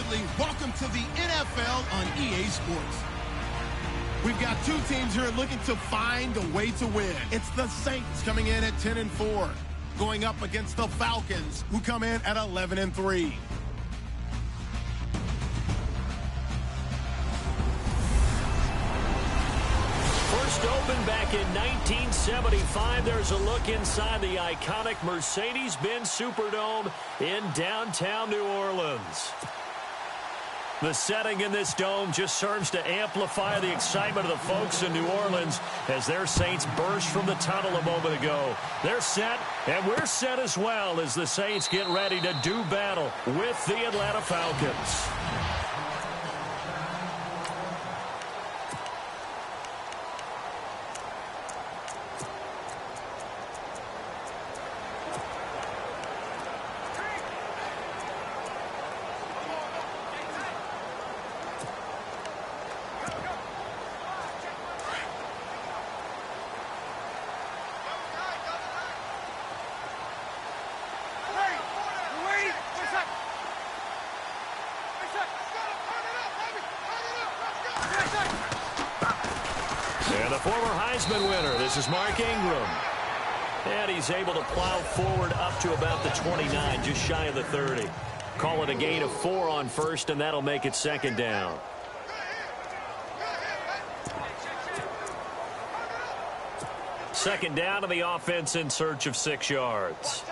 Absolutely. Welcome to the NFL on EA Sports. We've got two teams here looking to find a way to win. It's the Saints coming in at 10-4, going up against the Falcons, who come in at 11-3. First opened back in 1975. There's a look inside the iconic Mercedes-Benz Superdome in downtown New Orleans. The setting in this dome just serves to amplify the excitement of the folks in New Orleans as their Saints burst from the tunnel a moment ago. They're set, and we're set as well as the Saints get ready to do battle with the Atlanta Falcons. And the former Heisman winner, this is Mark Ingram. And he's able to plow forward up to about the 29, just shy of the 30. Call it a gain of 4 on first, and that'll make it second down. Second down, and the offense in search of 6 yards.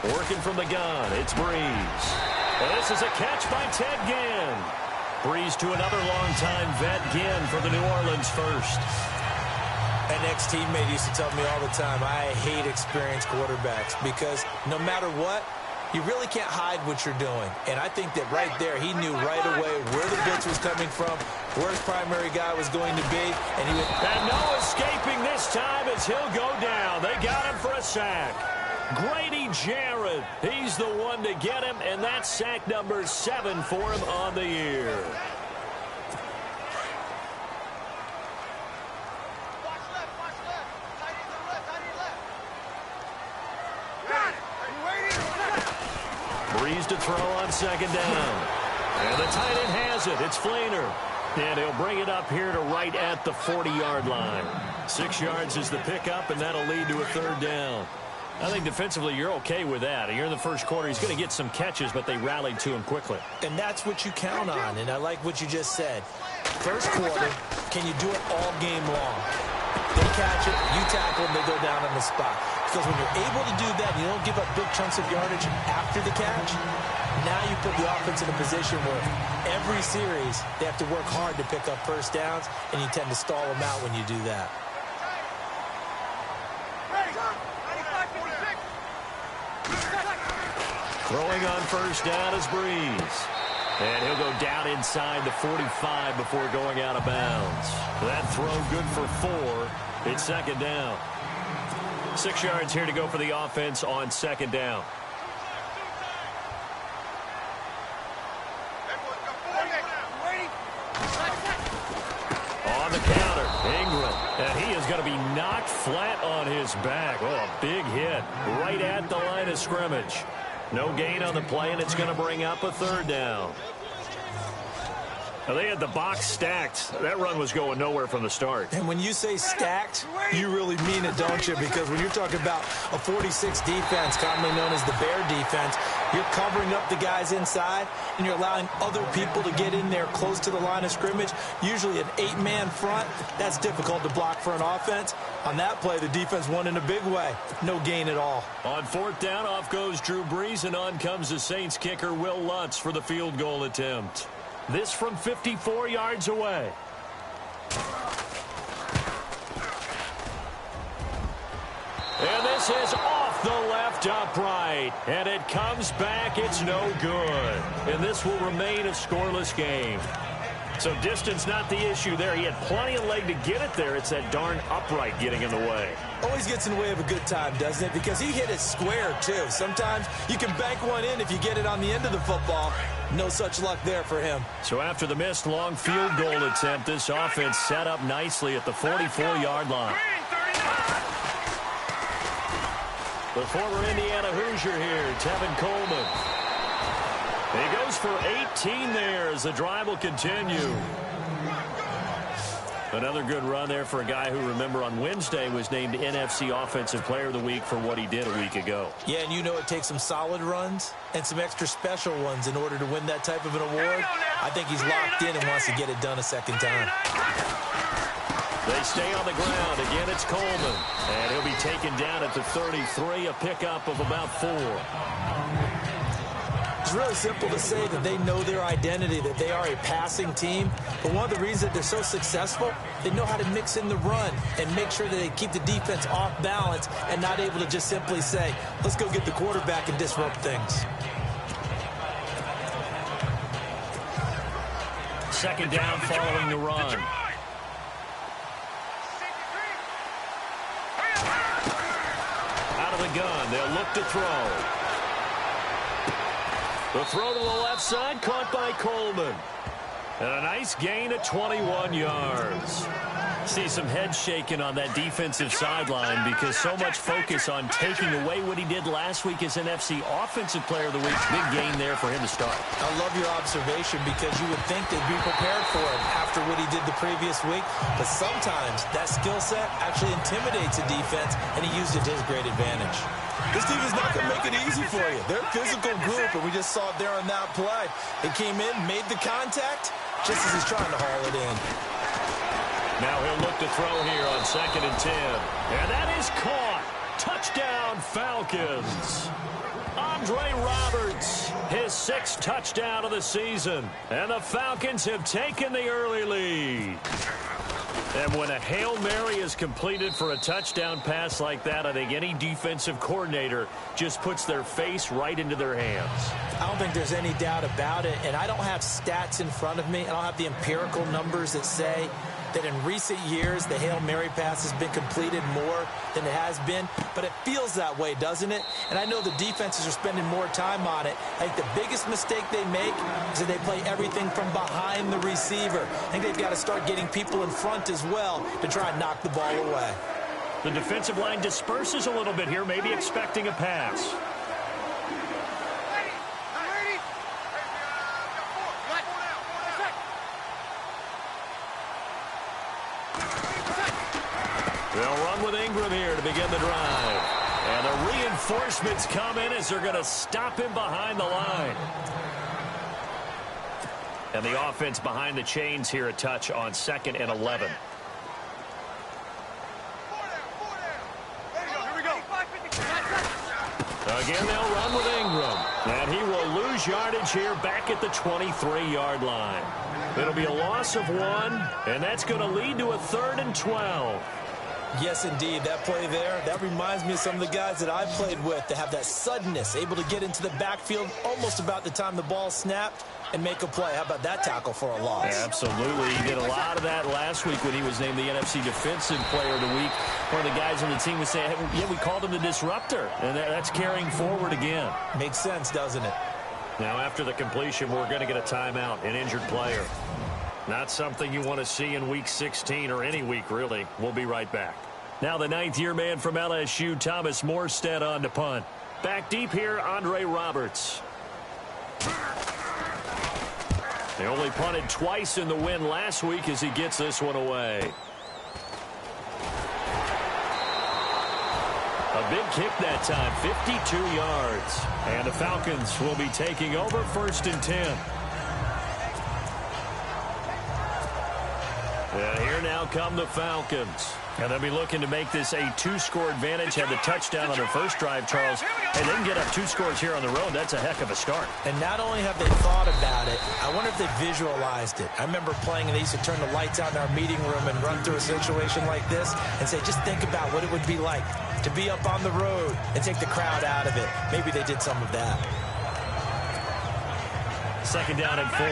Working from the gun, it's Breeze. And this is a catch by Ted Ginn. Breeze to another longtime vet, Ginn, for the New Orleans first. An ex-teammate used to tell me all the time, I hate experienced quarterbacks because no matter what, you really can't hide what you're doing. And I think that right there, he knew right away where the blitz was coming from, where his primary guy was going to be. And no escaping this time as he'll go down. They got him for a sack. Grady Jarrett, he's the one to get him, and that's sack number 7 for him on the year. Breeze to throw on second down. And the tight end has it. It's Flainer. And he'll bring it up here to right at the 40-yard line. 6 yards is the pickup, and that'll lead to a third down. I think defensively you're okay with that. Here in the first quarter, he's going to get some catches, but they rallied to him quickly. And that's what you count on, and I like what you just said. First quarter, can you do it all game long? They catch it, you tackle them, they go down on the spot. Because when you're able to do that, you don't give up big chunks of yardage after the catch, now you put the offense in a position where every series they have to work hard to pick up first downs, and you tend to stall them out when you do that. Throwing on first down is Breeze. And he'll go down inside the 45 before going out of bounds. That throw good for 4. It's second down. 6 yards here to go for the offense on second down. On the counter, Ingram. And he is going to be knocked flat on his back. Oh, a big hit right at the line of scrimmage. No gain on the play, and it's going to bring up a third down. Now, they had the box stacked. That run was going nowhere from the start. And when you say stacked, you really mean it, don't you? Because when you're talking about a 46 defense, commonly known as the Bear defense, you're covering up the guys inside, and you're allowing other people to get in there close to the line of scrimmage. Usually an 8-man front. That's difficult to block for an offense. On that play, the defense won in a big way. No gain at all. On fourth down, off goes Drew Brees, and on comes the Saints kicker, Will Lutz, for the field goal attempt. This from 54 yards away. And this is off the left upright. And it comes back. It's no good. And this will remain a scoreless game. So distance not the issue there. He had plenty of leg to get it there. It's that darn upright getting in the way. Always gets in the way of a good time, doesn't it? Because he hit it square, too. Sometimes you can bank one in if you get it on the end of the football. No such luck there for him. So after the missed long field goal attempt, this offense set up nicely at the 44-yard line. The former Indiana Hoosier here, Tevin Coleman. He goes for 18 there as the drive will continue. Another good run there for a guy who, remember, on Wednesday was named NFC Offensive Player of the Week for what he did a week ago. Yeah, and you know it takes some solid runs and some extra special ones in order to win that type of an award. I think he's locked in and wants to get it done a second time. They stay on the ground. Again, it's Coleman. And he'll be taken down at the 33, a pickup of about 4. It's really simple to say that they know their identity, that they are a passing team. But one of the reasons that they're so successful, they know how to mix in the run and make sure that they keep the defense off balance and not able to just simply say, let's go get the quarterback and disrupt things. Second down following the run. Out of the gun, they'll look to throw. The throw to the left side, caught by Coleman. And a nice gain of 21 yards. See some head shaking on that defensive sideline because so much focus on taking away what he did last week as NFC Offensive Player of the Week. Big gain there for him to start. I love your observation because you would think they'd be prepared for him after what he did the previous week. But sometimes that skill set actually intimidates a defense, and he used it to his great advantage. This team is not going to make it easy for you. They're a physical group, and we just saw it there on that play. They came in, made the contact, just as he's trying to haul it in. Now he'll look to throw here on 2nd and 10. And that is caught. Touchdown, Falcons. Andre Roberts, his 6th touchdown of the season. And the Falcons have taken the early lead. And when a Hail Mary is completed for a touchdown pass like that, I think any defensive coordinator just puts their face right into their hands. I don't think there's any doubt about it, and I don't have stats in front of me. I don't have the empirical numbers that say that in recent years the Hail Mary pass has been completed more than it has been, but it feels that way, doesn't it? And I know the defenses are spending more time on it. I think the biggest mistake they make is that they play everything from behind the receiver. I think they've got to start getting people in front as well to try and knock the ball away. The defensive line disperses a little bit here, maybe expecting a pass. They'll run with Ingram here to begin the drive. And the reinforcements come in as they're going to stop him behind the line. And the offense behind the chains here a touch on 2nd and 11. Again, they'll run with Ingram. And he will lose yardage here back at the 23-yard line. It'll be a loss of 1, and that's going to lead to a 3rd and 12. Yes, indeed. That play there, that reminds me of some of the guys that I've played with that have that suddenness, able to get into the backfield almost about the time the ball snapped and make a play. How about that tackle for a loss? Yeah, absolutely. He did a lot of that last week when he was named the NFC Defensive Player of the Week. One of the guys on the team was saying, hey, yeah, we called him the disruptor, and that's carrying forward again. Makes sense, doesn't it? Now, after the completion, we're going to get a timeout, an injured player. Not something you want to see in Week 16 or any week, really. We'll be right back. Now the 9th-year man from LSU, Thomas Morstead, on to punt. Back deep here, Andre Roberts. They only punted twice in the win last week as he gets this one away. A big kick that time, 52 yards. And the Falcons will be taking over 1st and 10. And here now come the Falcons. And they'll be looking to make this a 2-score advantage. Had the touchdown on their first drive, Charles. And they can get up 2 scores here on the road. That's a heck of a start. And not only have they thought about it, I wonder if they visualized it. I remember playing, and they used to turn the lights out in our meeting room and run through a situation like this and say, just think about what it would be like to be up on the road and take the crowd out of it. Maybe they did some of that. 2nd down and 4.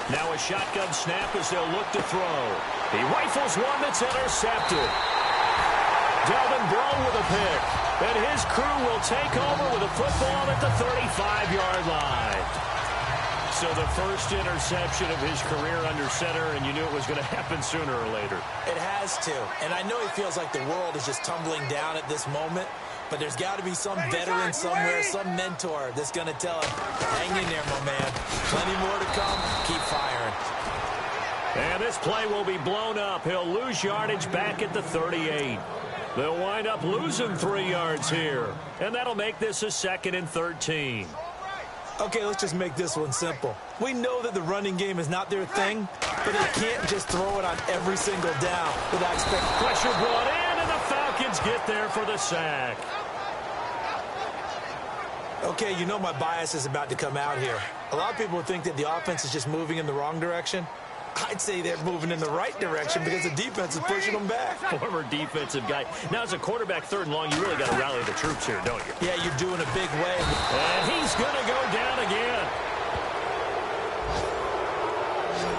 Now a shotgun snap as they'll look to throw. He rifles one that's intercepted. Delvin Breaux with a pick. And his crew will take over with a football at the 35-yard line. So the first interception of his career under center, and you knew it was going to happen sooner or later. It has to. And I know he feels like the world is just tumbling down at this moment, but there's got to be some veteran somewhere, some mentor that's going to tell him, hang in there, my man. Plenty more to come. Keep firing. And this play will be blown up. He'll lose yardage back at the 38. They'll wind up losing 3 yards here. And that'll make this a 2nd and 13. Okay, let's just make this one simple. We know that the running game is not their thing, but they can't just throw it on every single down without expecting. Pressure brought in, and the Falcons get there for the sack. Okay, you know my bias is about to come out here. A lot of people would think that the offense is just moving in the wrong direction. I'd say they're moving in the right direction because the defense is pushing them back. Former defensive guy. Now, as a quarterback, 3rd and long, you really got to rally the troops here, don't you? Yeah, you're doing a big way. And he's going to go down again.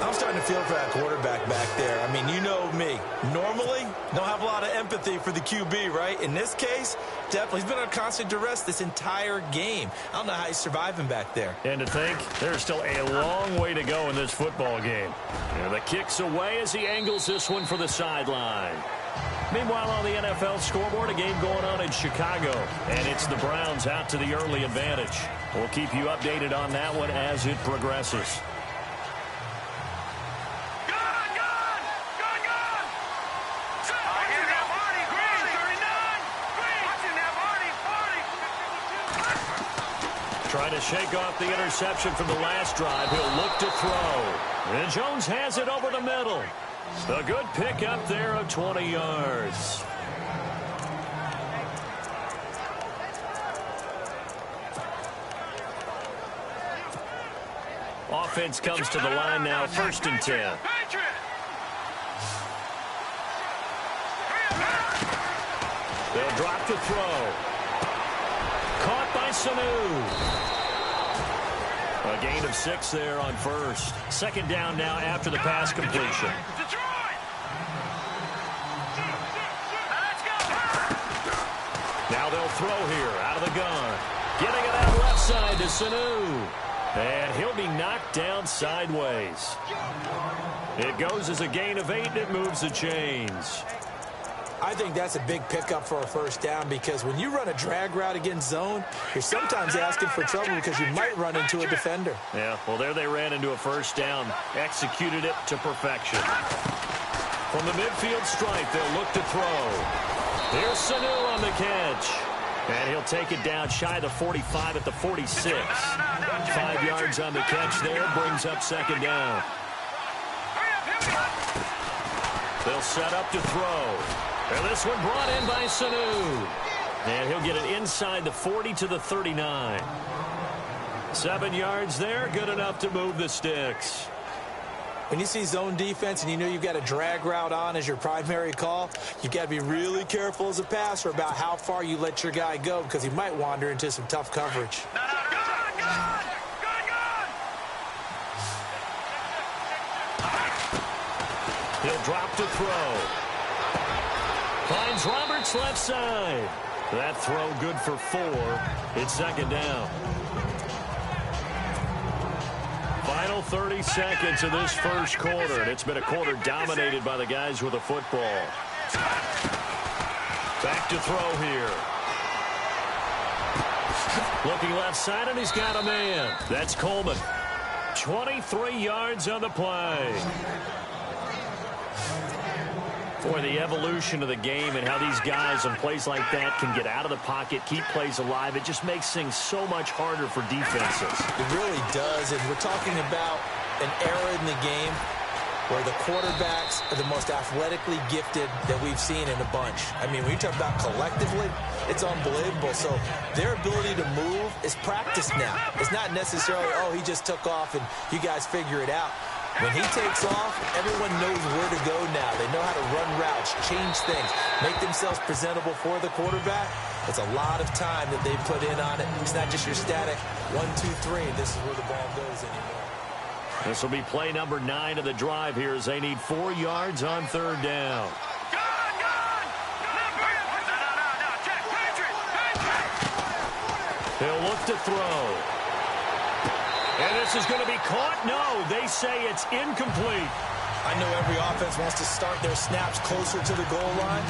I'm starting to feel for that quarterback back there. I mean, you know me. Normally, don't have a lot of empathy for the QB, right? In this case, definitely. He's been on constant duress this entire game. I don't know how he's surviving back there. And to think, there's still a long way to go in this football game. And the kick's away as he angles this one for the sideline. Meanwhile, on the NFL scoreboard, a game going on in Chicago. And it's the Browns out to the early advantage. We'll keep you updated on that one as it progresses. Trying to shake off the interception from the last drive. He'll look to throw. And Jones has it over the middle. A good pick up there of 20 yards. Offense comes to the line now, 1st and 10. They'll drop to throw. Caught by Sanu. A gain of 6 there on 1st. 2nd down now after the pass completion. Now they'll throw here out of the gun. Getting it out left side to Sanu. And he'll be knocked down sideways. It goes as a gain of 8, and it moves the chains. I think that's a big pickup for a 1st down because when you run a drag route against zone, you're sometimes asking for trouble because you might run into a defender. Yeah, well, there they ran into a 1st down, executed it to perfection. From the midfield stripe, they'll look to throw. Here's Sanu on the catch. And he'll take it down shy of the 45 at the 46. 5 yards on the catch there, brings up 2nd down. They'll set up to throw. And this one brought in by Sanu. And he'll get it inside the 40 to the 39. 7 yards there, good enough to move the sticks. When you see zone defense and you know you've got a drag route on as your primary call, you've got to be really careful as a passer about how far you let your guy go because he might wander into some tough coverage. He'll drop to throw. Finds Roberts left side. That throw good for 4. It's 2nd down. Final 30 seconds of this 1st quarter, and it's been a quarter dominated by the guys with the football. Back to throw here. Looking left side, and he's got a man. That's Coleman. 23 yards on the play. Boy, the evolution of the game and how these guys in plays like that can get out of the pocket, keep plays alive, it just makes things so much harder for defenses. It really does, and we're talking about an era in the game where the quarterbacks are the most athletically gifted that we've seen in a bunch. I mean, when you talk about collectively, it's unbelievable. So their ability to move is practiced now. It's not necessarily, oh, he just took off and you guys figure it out. When he takes off, everyone knows where to go now. They know how to run routes, change things, make themselves presentable for the quarterback. It's a lot of time that they put in on it. It's not just your static 1, 2, 3, and this is where the ball goes anymore. This will be play number 9 of the drive here as they need 4 yards on 3rd down. He'll look to throw. And this is going to be caught. No, they say it's incomplete. I know every offense wants to start their snaps closer to the goal line,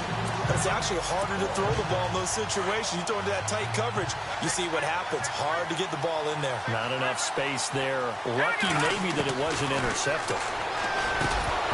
but it's actually harder to throw the ball in those situations. You throw into that tight coverage, you see what happens. Hard to get the ball in there. Not enough space there. Lucky maybe that it wasn't intercepted.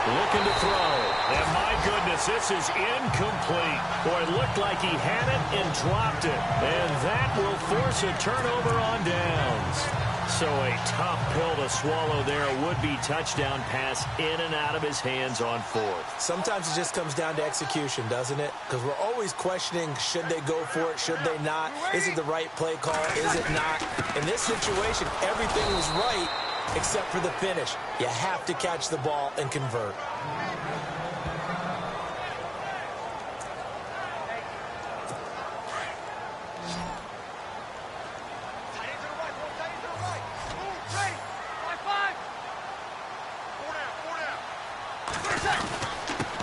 Looking to throw. And my goodness, this is incomplete. Boy, it looked like he had it and dropped it. And that will force a turnover on downs. So a tough pill to swallow there. A would-be touchdown pass in and out of his hands on fourth. Sometimes it just comes down to execution, doesn't it? Because we're always questioning, should they go for it, should they not? Is it the right play call, is it not? In this situation, everything was right except for the finish. You have to catch the ball and convert.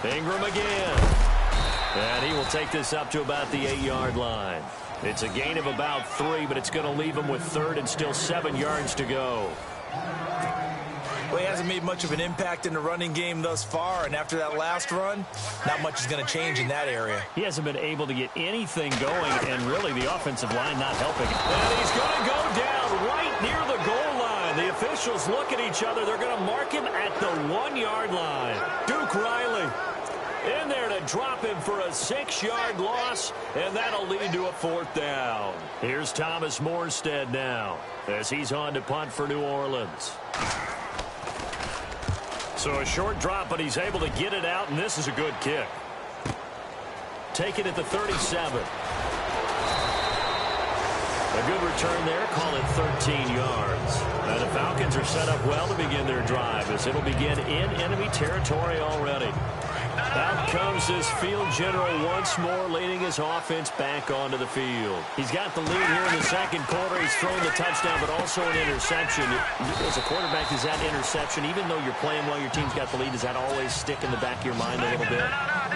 Ingram again. And he will take this up to about the 8-yard line. It's a gain of about 3, but it's going to leave him with 3rd and still 7 yards to go. Well, he hasn't made much of an impact in the running game thus far, and after that last run, not much is going to change in that area. He hasn't been able to get anything going, and really the offensive line not helping him. And he's going to go down right near the goal line. The officials look at each other. They're going to mark him at the 1-yard line. Duke Riley in there to drop him for a 6-yard loss, and that'll lead to a 4th down. Here's Thomas Morstead now as he's on to punt for New Orleans. So a short drop, but he's able to get it out, and this is a good kick. Take it at the 37. A good return there, call it 13 yards. And the Falcons are set up well to begin their drive as it'll begin in enemy territory already. Out comes this field general once more, leading his offense back onto the field. He's got the lead here in the second quarter. He's thrown the touchdown, but also an interception. As a quarterback, is that interception, even though you're playing well, your team's got the lead, does that always stick in the back of your mind a little bit?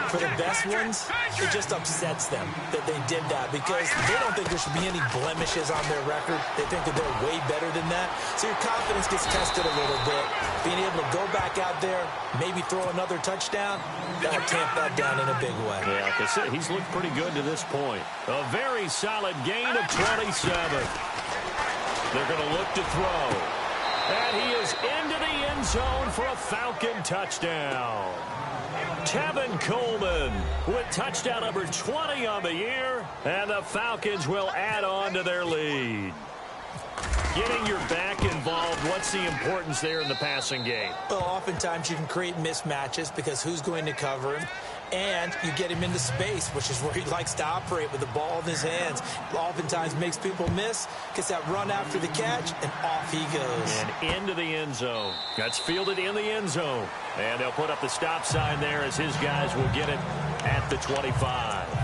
For the best ones, it just upsets them that they did that because they don't think there should be any blemishes on their record. They think that they're way better than that. So your confidence gets tested a little bit. Being able to go back out there, maybe throw another touchdown, that'll tamp that down in a big way. Yeah, like I said, he's looked pretty good to this point. A very solid gain of 27. They're going to look to throw. And he is into the end zone for a Falcon touchdown. Tevin Coleman with touchdown number 20 on the year, and the Falcons will add on to their lead. Getting your back involved, what's the importance there in the passing game? Well, oftentimes you can create mismatches because who's going to cover him? And you get him into space, which is where he likes to operate with the ball in his hands. Oftentimes makes people miss, gets that run after the catch, and off he goes. And into the end zone. That's fielded in the end zone. And they'll put up the stop sign there as his guys will get it at the 25.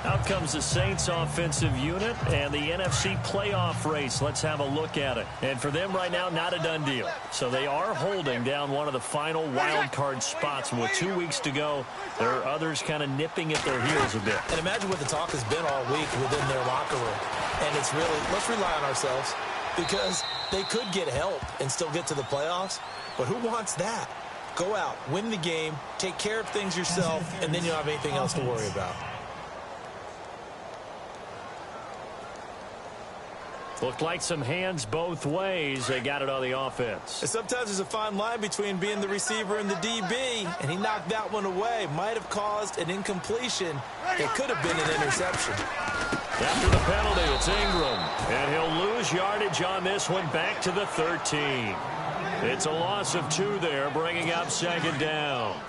Out comes the Saints offensive unit and the NFC playoff race. Let's have a look at it. And for them right now, not a done deal. So they are holding down one of the final wild card spots. And with 2 weeks to go, there are others kind of nipping at their heels a bit. And imagine what the talk has been all week within their locker room. And it's really, let's rely on ourselves because they could get help and still get to the playoffs. But who wants that? Go out, win the game, take care of things yourself, and then you don't have anything else to worry about. Looked like some hands both ways. They got it on the offense. And sometimes there's a fine line between being the receiver and the DB, and he knocked that one away. Might have caused an incompletion. It could have been an interception. After the penalty, it's Ingram. And he'll lose yardage on this one back to the 13. It's a loss of 2 there, bringing up second down.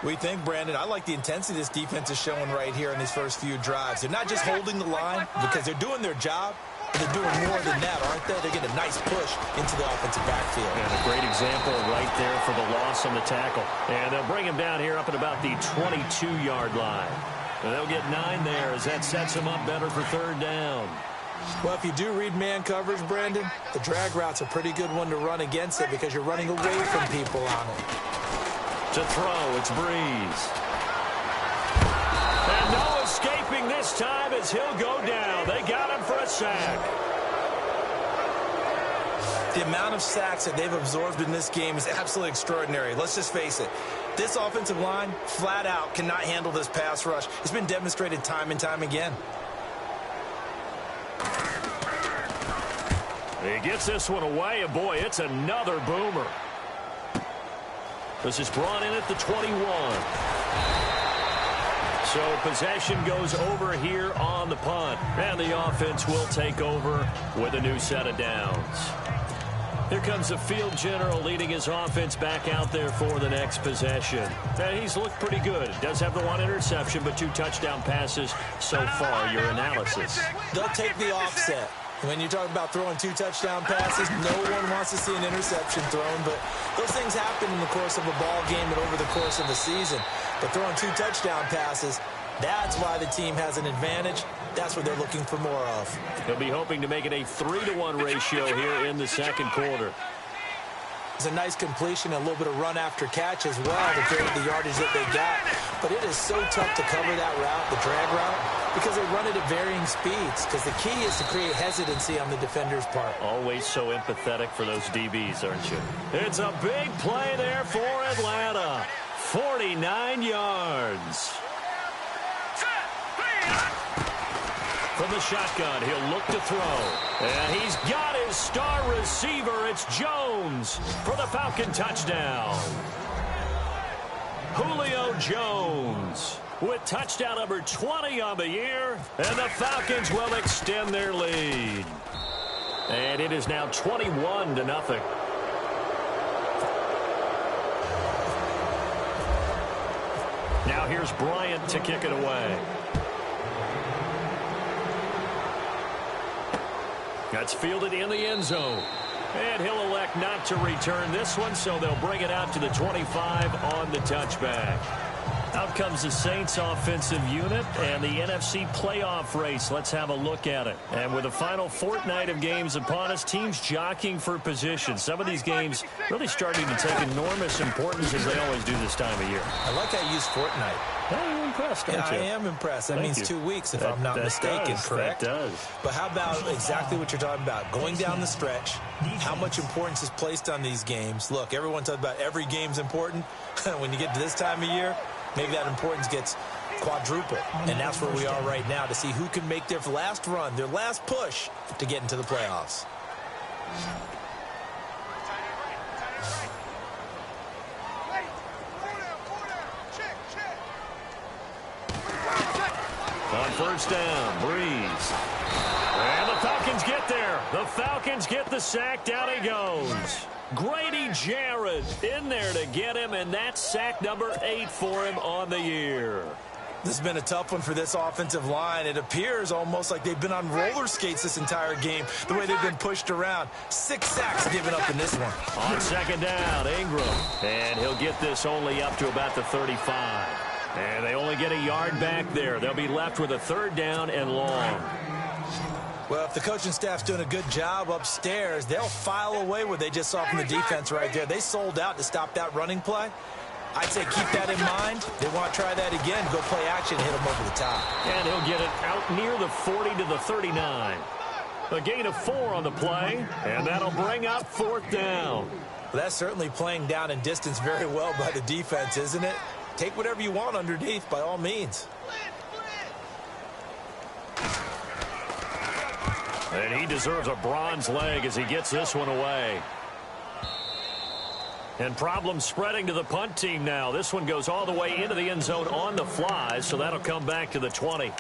We think, Brandon, I like the intensity this defense is showing right here in these first few drives. They're not just holding the line because they're doing their job. They're doing more than that, aren't they? They're getting a nice push into the offensive backfield. And a great example right there for the loss on the tackle. And they'll bring him down here up at about the 22-yard line. And they'll get 9 there as that sets them up better for third down. Well, if you do read man coverage, Brandon, the drag route's a pretty good one to run against it because you're running away from people on it. To throw, it's Breeze. And no escaping this time as he'll go down. They got him for a sack. The amount of sacks that they've absorbed in this game is absolutely extraordinary. Let's just face it. This offensive line, flat out, cannot handle this pass rush. It's been demonstrated time and time again. He gets this one away, and boy, it's another boomer. This is brought in at the 21. So possession goes over here on the punt, and the offense will take over with a new set of downs. Here comes the field general leading his offense back out there for the next possession. And he's looked pretty good. Does have the one interception, but 2 touchdown passes so far. Your analysis. They'll take the offset. When you talk about throwing 2 touchdown passes, no one wants to see an interception thrown, but those things happen in the course of a ball game and over the course of the season. But throwing 2 touchdown passes, that's why the team has an advantage. That's what they're looking for more of. He'll be hoping to make it a 3-to-1 ratio here in the second quarter. It's a nice completion, a little bit of run after catch as well to create the yardage that they got. But it is so tough to cover that route, the drag route, because they run it at varying speeds. Because the key is to create hesitancy on the defender's part. Always so empathetic for those DBs, aren't you? It's a big play there for Atlanta. 49 yards. From the shotgun, he'll look to throw. And he's got his star receiver. It's Jones for the Falcon touchdown. Julio Jones with touchdown number 20 on the year. And the Falcons will extend their lead. And it is now 21-0. Now here's Bryant to kick it away. That's fielded in the end zone. And he'll elect not to return this one, so they'll bring it out to the 25 on the touchback. Out comes the Saints offensive unit and the NFC playoff race. Let's have a look at it. And with the final fortnight of games upon us, teams jockeying for position. Some of these games really starting to take enormous importance as they always do this time of year. I like how you use fortnight. Well, you're impressed, aren't you? I am impressed. That means 2 weeks, if I'm not mistaken, correct? That does. But how about exactly what you're talking about? Going down the stretch, how much importance is placed on these games? Look, everyone talks about every game's important. When you get to this time of year, maybe that importance gets quadruple. And that's where we are right now to see who can make their last run, their last push to get into the playoffs. On first down, Breeze. And the Falcons get there. The Falcons get the sack. Down he goes. Grady Jarrett in there to get him, and that's sack number 8 for him on the year. This has been a tough one for this offensive line. It appears almost like they've been on roller skates this entire game, the way they've been pushed around. 6 sacks given up in this one. On second down, Ingram. And he'll get this only up to about the 35. And they only get a yard back there. They'll be left with a 3rd down and long. Well, if the coaching staff's doing a good job upstairs, they'll file away what they just saw from the defense right there. They sold out to stop that running play. I'd say keep that in mind. They want to try that again. Go play action, hit them over the top. And he'll get it out near the 40 to the 39. A gain of 4 on the play, and that'll bring up 4th down. Well, that's certainly playing down in distance very well by the defense, isn't it? Take whatever you want underneath, by all means. And he deserves a bronze leg as he gets this one away. And problems spreading to the punt team now. This one goes all the way into the end zone on the fly, so that'll come back to the 20.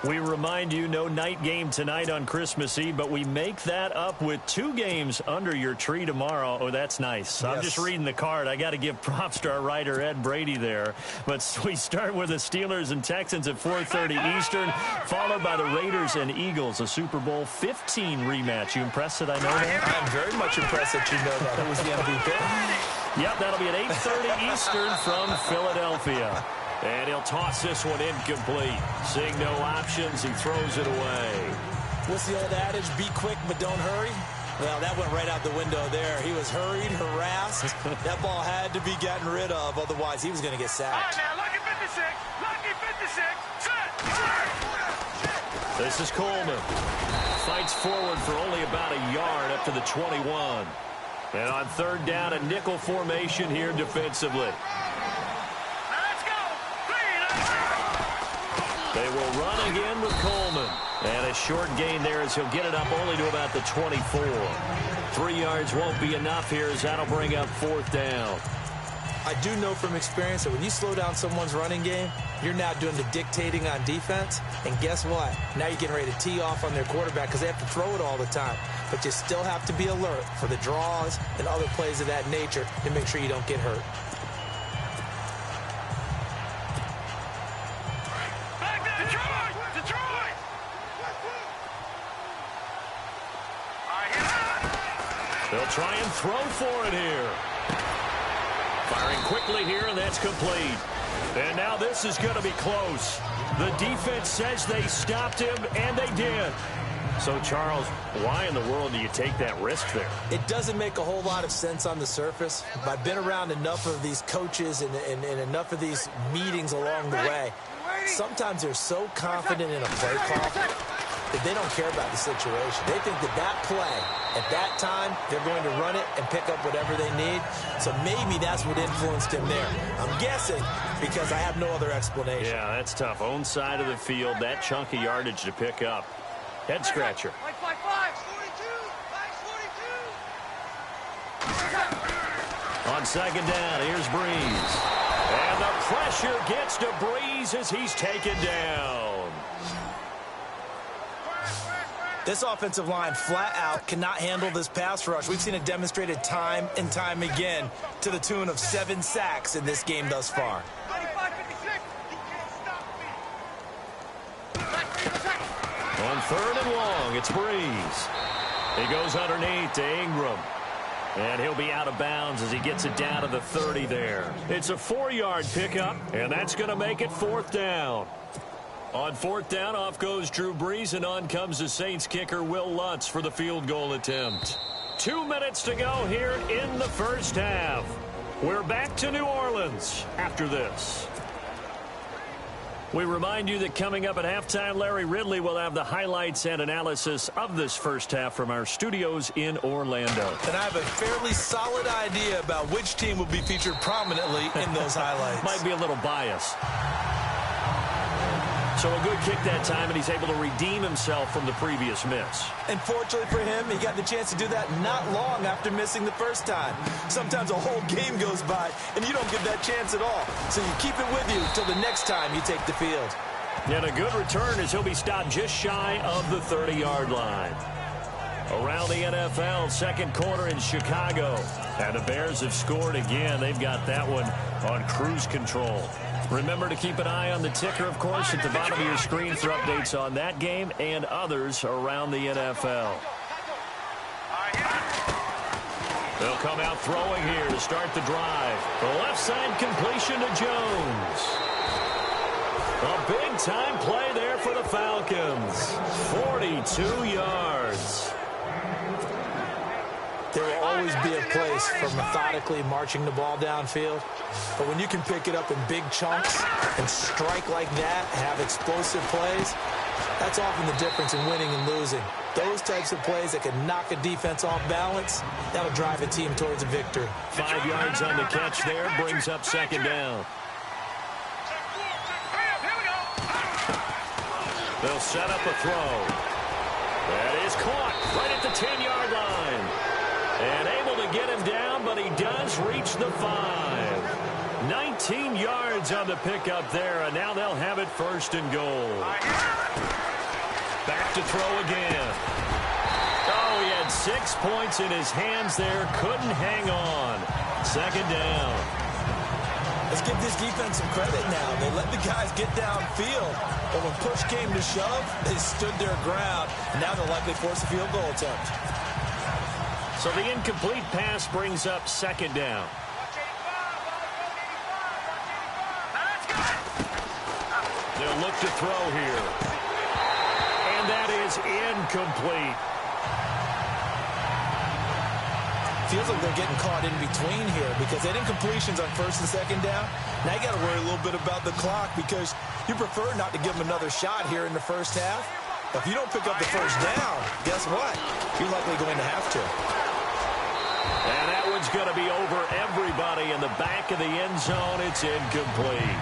We remind you, no night game tonight on Christmas Eve, but we make that up with 2 games under your tree tomorrow. Oh, that's nice. Yes. I'm just reading the card. I got to give props to our writer, Ed Brady, there. But we start with the Steelers and Texans at 4:30 Eastern, followed by the Raiders and Eagles, a Super Bowl 15 rematch. You impressed that I know that? I'm very much impressed that you know that. Who was the MVP? Yep, that'll be at 8:30 Eastern from Philadelphia. And he'll toss this one incomplete. Seeing no options, he throws it away. What's the old adage? Be quick, but don't hurry. Well, that went right out the window there. He was hurried, harassed. That ball had to be gotten rid of. Otherwise, he was going to get sacked. All right, now, lucky 56. Lucky 56. Set. This is Coleman. fights forward for only about a yard up to the 21. And on third down, a nickel formation here defensively. They will run again with Coleman. And a short gain there as he'll get it up only to about the 24. 3 yards won't be enough here as that'll bring up fourth down. I do know from experience that when you slow down someone's running game, you're now doing the dictating on defense. And guess what? Now you're getting ready to tee off on their quarterback because they have to throw it all the time. But you still have to be alert for the draws and other plays of that nature to make sure you don't get hurt. They'll try and throw for it here. Firing quickly here, and that's complete. And now this is going to be close. The defense says they stopped him, and they did. So, Charles, why in the world do you take that risk there? It doesn't make a whole lot of sense on the surface. But I've been around enough of these coaches and enough of these meetings along the way. Sometimes they're so confident in a play call that they don't care about the situation. They think that that play, at that time, they're going to run it and pick up whatever they need. So maybe that's what influenced him there. I'm guessing because I have no other explanation. Yeah, that's tough. Own side of the field, that chunk of yardage to pick up. Head scratcher. On second down, here's Breeze. And the pressure gets to Breeze as he's taken down. This offensive line flat out cannot handle this pass rush. We've seen it demonstrated time and time again to the tune of 7 sacks in this game thus far. On third and long, it's Breeze. He goes underneath to Ingram. And he'll be out of bounds as he gets it down to the 30 there. It's a 4-yard pickup, and that's going to make it fourth down. On fourth down, off goes Drew Brees, and on comes the Saints kicker, Will Lutz, for the field goal attempt. 2 minutes to go here in the first half. We're back to New Orleans after this. We remind you that coming up at halftime, Larry Ridley will have the highlights and analysis of this first half from our studios in Orlando. And I have a fairly solid idea about which team will be featured prominently in those highlights. Might be a little biased. So a good kick that time, and he's able to redeem himself from the previous miss. And fortunately for him, he got the chance to do that not long after missing the first time. Sometimes a whole game goes by, and you don't get that chance at all. So you keep it with you until the next time you take the field. And a good return as he'll be stopped just shy of the 30-yard line. Around the NFL, second quarter in Chicago. And the Bears have scored again. They've got that one on cruise control. Remember to keep an eye on the ticker, of course, at the bottom of your screen for updates on that game and others around the NFL. They'll come out throwing here to start the drive. The left side completion to Jones. A big-time play there for the Falcons. 42 yards. There will always be a place for methodically marching the ball downfield. But when you can pick it up in big chunks and strike like that, have explosive plays, that's often the difference in winning and losing. Those types of plays that can knock a defense off balance, that'll drive a team towards a victory. 5 yards on the catch there, brings up second down. They'll set up a throw. That is caught right at the 10-yard line. And able to get him down, but he does reach the 5. 19 yards on the pickup there, and now they'll have it first and goal. Back to throw again. Oh, he had 6 points in his hands there. Couldn't hang on. Second down. Let's give this defense some credit now. They let the guys get downfield. But when push came to shove, they stood their ground. And now they'll likely force a field goal attempt. So the incomplete pass brings up second down. They'll look to throw here. And that is incomplete. Feels like they're getting caught in between here because they had incompletions on first and second down. Now you got to worry a little bit about the clock because you prefer not to give them another shot here in the first half. If you don't pick up the first down, guess what? You're likely going to have to. And that one's going to be over everybody in the back of the end zone. It's incomplete.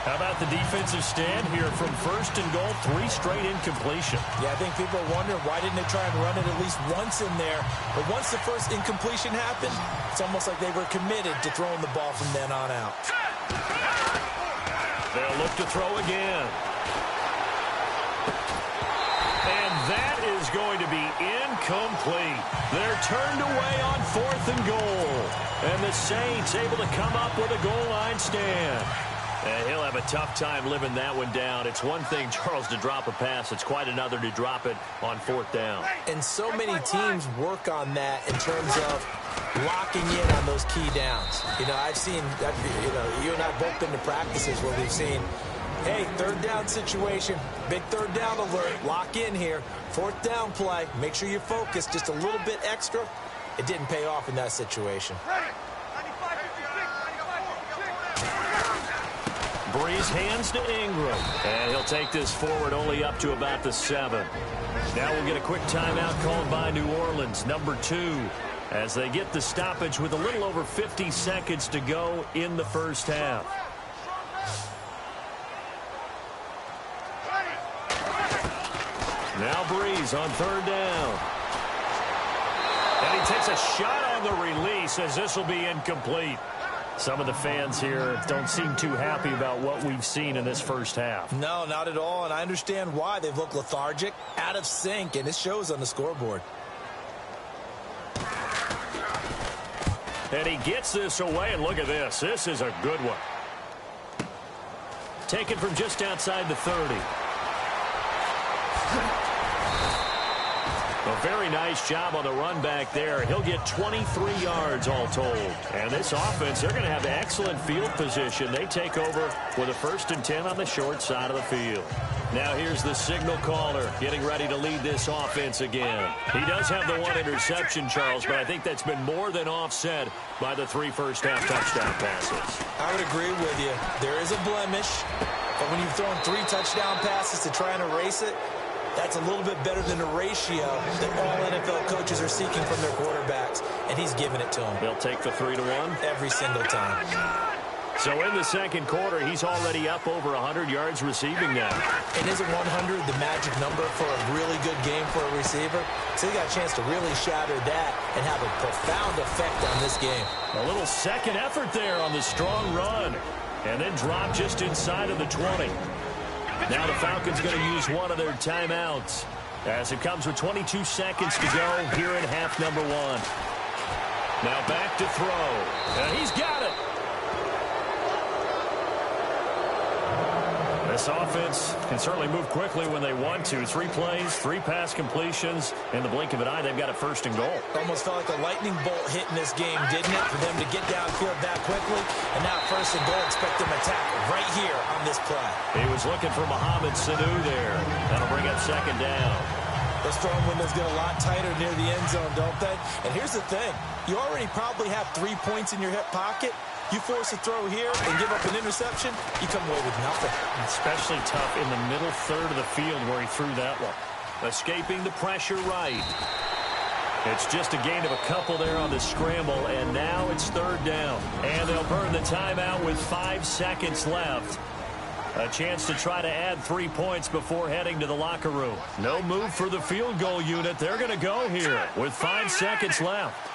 How about the defensive stand here from first and goal, 3 straight incompletion? Yeah, I think people are wondering why didn't they try and run it at least once in there. But once the first incompletion happened, it's almost like they were committed to throwing the ball from then on out. They'll look to throw again. And that is going to be incomplete. They're turned away on 4th and goal. And the Saints able to come up with a goal line stand. And he'll have a tough time living that one down. It's one thing, Charles, to drop a pass. It's quite another to drop it on 4th down. And so many teams work on that in terms of locking in on those key downs. You know, I've seen, you and I have both been to practices where we've seen, hey, 3rd down situation, big 3rd down alert, lock in here, 4th down play, make sure you're focused just a little bit extra. It didn't pay off in that situation. Breeze hands to Ingram, and he'll take this forward only up to about the 7. Now we'll get a quick timeout called by New Orleans, number 2, as they get the stoppage with a little over 50 seconds to go in the first half. Now Breeze on 3rd down. And he takes a shot on the release as this will be incomplete. Some of the fans here don't seem too happy about what we've seen in this first half. No, not at all, and I understand why. They've looked lethargic, out of sync, and it shows on the scoreboard. And he gets this away, and look at this. This is a good one. Taken from just outside the 30. A very nice job on the run back there. He'll get 23 yards all told. And this offense, they're going to have excellent field position. They take over with a 1st and 10 on the short side of the field. Now here's the signal caller getting ready to lead this offense again. He does have the 1 interception, Charles, but I think that's been more than offset by the 3 first-half touchdown passes. I would agree with you. There is a blemish, but when you've thrown 3 touchdown passes to try and erase it, that's a little bit better than the ratio that all NFL coaches are seeking from their quarterbacks, and he's giving it to them. They'll take the 3-1 every single time. So in the second quarter, he's already up over 100 yards receiving now. And isn't 100 the magic number for a really good game for a receiver? So he got a chance to really shatter that and have a profound effect on this game. A little second effort there on the strong run, and then drop just inside of the 20. Now the Falcons going to use one of their timeouts as it comes with 22 seconds to go here in half number 1. Now back to throw. And he's got it. This offense can certainly move quickly when they want to. 3 plays, 3 pass completions. In the blink of an eye, they've got a 1st and goal. Almost felt like a lightning bolt hit in this game, didn't it? For them to get downfield that quickly. And now 1st and goal, expect them to attack right here on this play. He was looking for Mohamed Sanu there. That'll bring up 2nd down. Those throwing windows get a lot tighter near the end zone, don't they? And here's the thing. You already probably have 3 points in your hip pocket. You force a throw here and give up an interception, you come away with nothing. Especially tough in the middle third of the field where he threw that one. Escaping the pressure right. It's just a gain of a couple there on the scramble, and now it's 3rd down. And they'll burn the timeout with 5 seconds left. A chance to try to add 3 points before heading to the locker room. No move for the field goal unit. They're going to go here with 5 seconds left.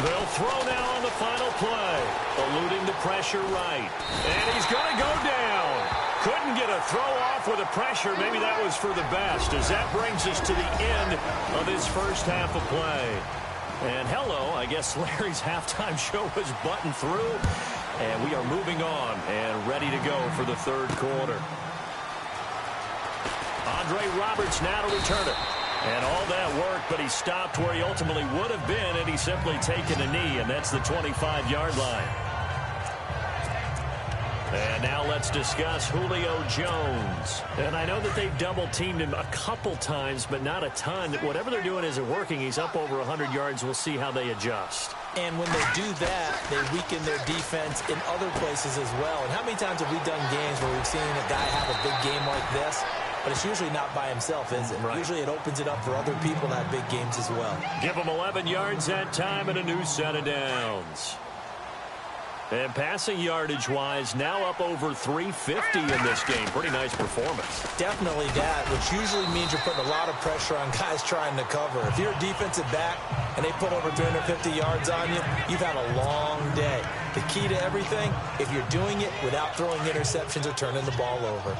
They'll throw now on the final play. Eluding the pressure right. And he's going to go down. Couldn't get a throw off with the pressure. Maybe that was for the best, as that brings us to the end of this first half of play. And hello, I guess Larry's halftime show was buttoned through. And we are moving on and ready to go for the 3rd quarter. Andre Roberts now to return it. And all that work, but he stopped where he ultimately would have been, and he's simply taken a knee, and that's the 25-yard line. And now let's discuss Julio Jones. And I know that they've double-teamed him a couple times, but not a ton. Whatever they're doing isn't working. He's up over 100 yards. We'll see how they adjust. And when they do that, they weaken their defense in other places as well. And how many times have we done games where we've seen a guy have a big game like this, but it's usually not by himself, is it? Right. Usually it opens it up for other people to have big games as well. Give them 11 yards that time and a new set of downs. And passing yardage-wise, now up over 350 in this game. Pretty nice performance. Definitely that, which usually means you're putting a lot of pressure on guys trying to cover. If you're a defensive back and they put over 350 yards on you, you've had a long day. The key to everything, if you're doing it without throwing interceptions or turning the ball over.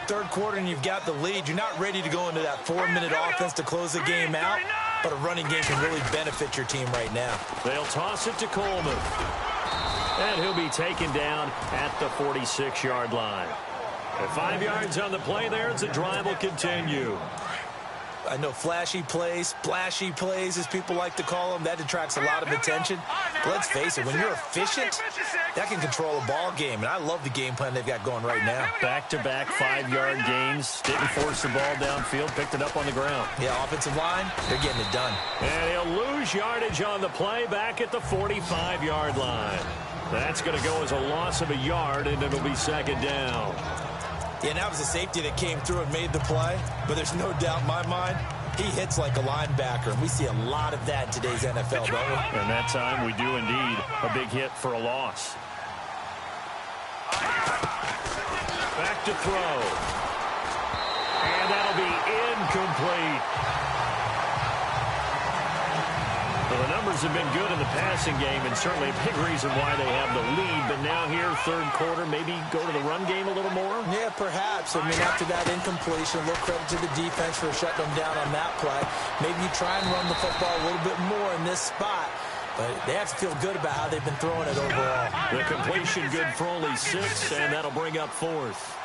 Third quarter and you've got the lead. You're not ready to go into that 4-minute offense to close the game out, but a running game can really benefit your team right now. They'll toss it to Coleman. And he'll be taken down at the 46-yard line. And 5 yards on the play there as the drive will continue. I know flashy plays, splashy plays, as people like to call them, that attracts a lot of attention. But let's face it, when you're efficient, that can control a ball game. And I love the game plan they've got going right now. Back-to-back 5-yard gains. Didn't force the ball downfield, picked it up on the ground. Yeah, offensive line, they're getting it done. And he'll lose yardage on the play back at the 45-yard line. That's going to go as a loss of a yard, and it'll be second down. Yeah, and that was a safety that came through and made the play, but there's no doubt in my mind, he hits like a linebacker, and we see a lot of that in today's NFL, don't we? And that time we do indeed. A big hit for a loss. Back to throw. And that'll be incomplete. Well, the numbers have been good in the passing game, and certainly a big reason why they have the lead. But now here, third quarter, maybe go to the run game a little more? Yeah, perhaps. I mean, after that incompletion, a little credit to the defense for shutting them down on that play. Maybe you try and run the football a little bit more in this spot. But they have to feel good about how they've been throwing it overall. The completion good for only 6, and that'll bring up fourth.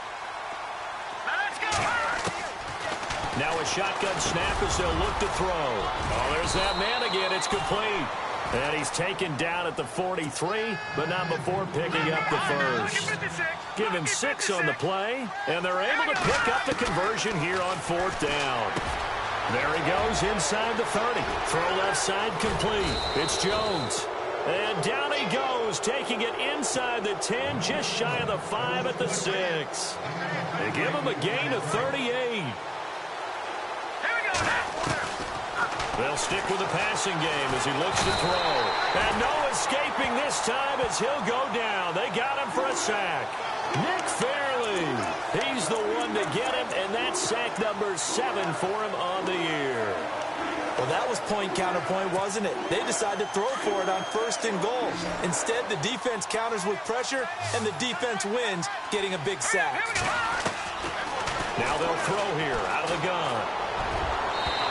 Now a shotgun snap as they'll look to throw. Oh, there's that man again. It's complete. And he's taken down at the 43, but not before picking up the first. Give him 6 on the play, and they're able to pick up the conversion here on fourth down. There he goes inside the 30. Throw left side complete. It's Jones. And down he goes, taking it inside the 10, just shy of the 5 at the 6. They give him a gain of 38. They'll stick with the passing game as he looks to throw. And no escaping this time as he'll go down. They got him for a sack. Nick Fairley, he's the one to get him, and that's sack number 7 for him on the year. Well, that was point counterpoint, wasn't it? They decided to throw for it on 1st and goal. Instead, the defense counters with pressure, and the defense wins, getting a big sack. Now they'll throw here out of the gun.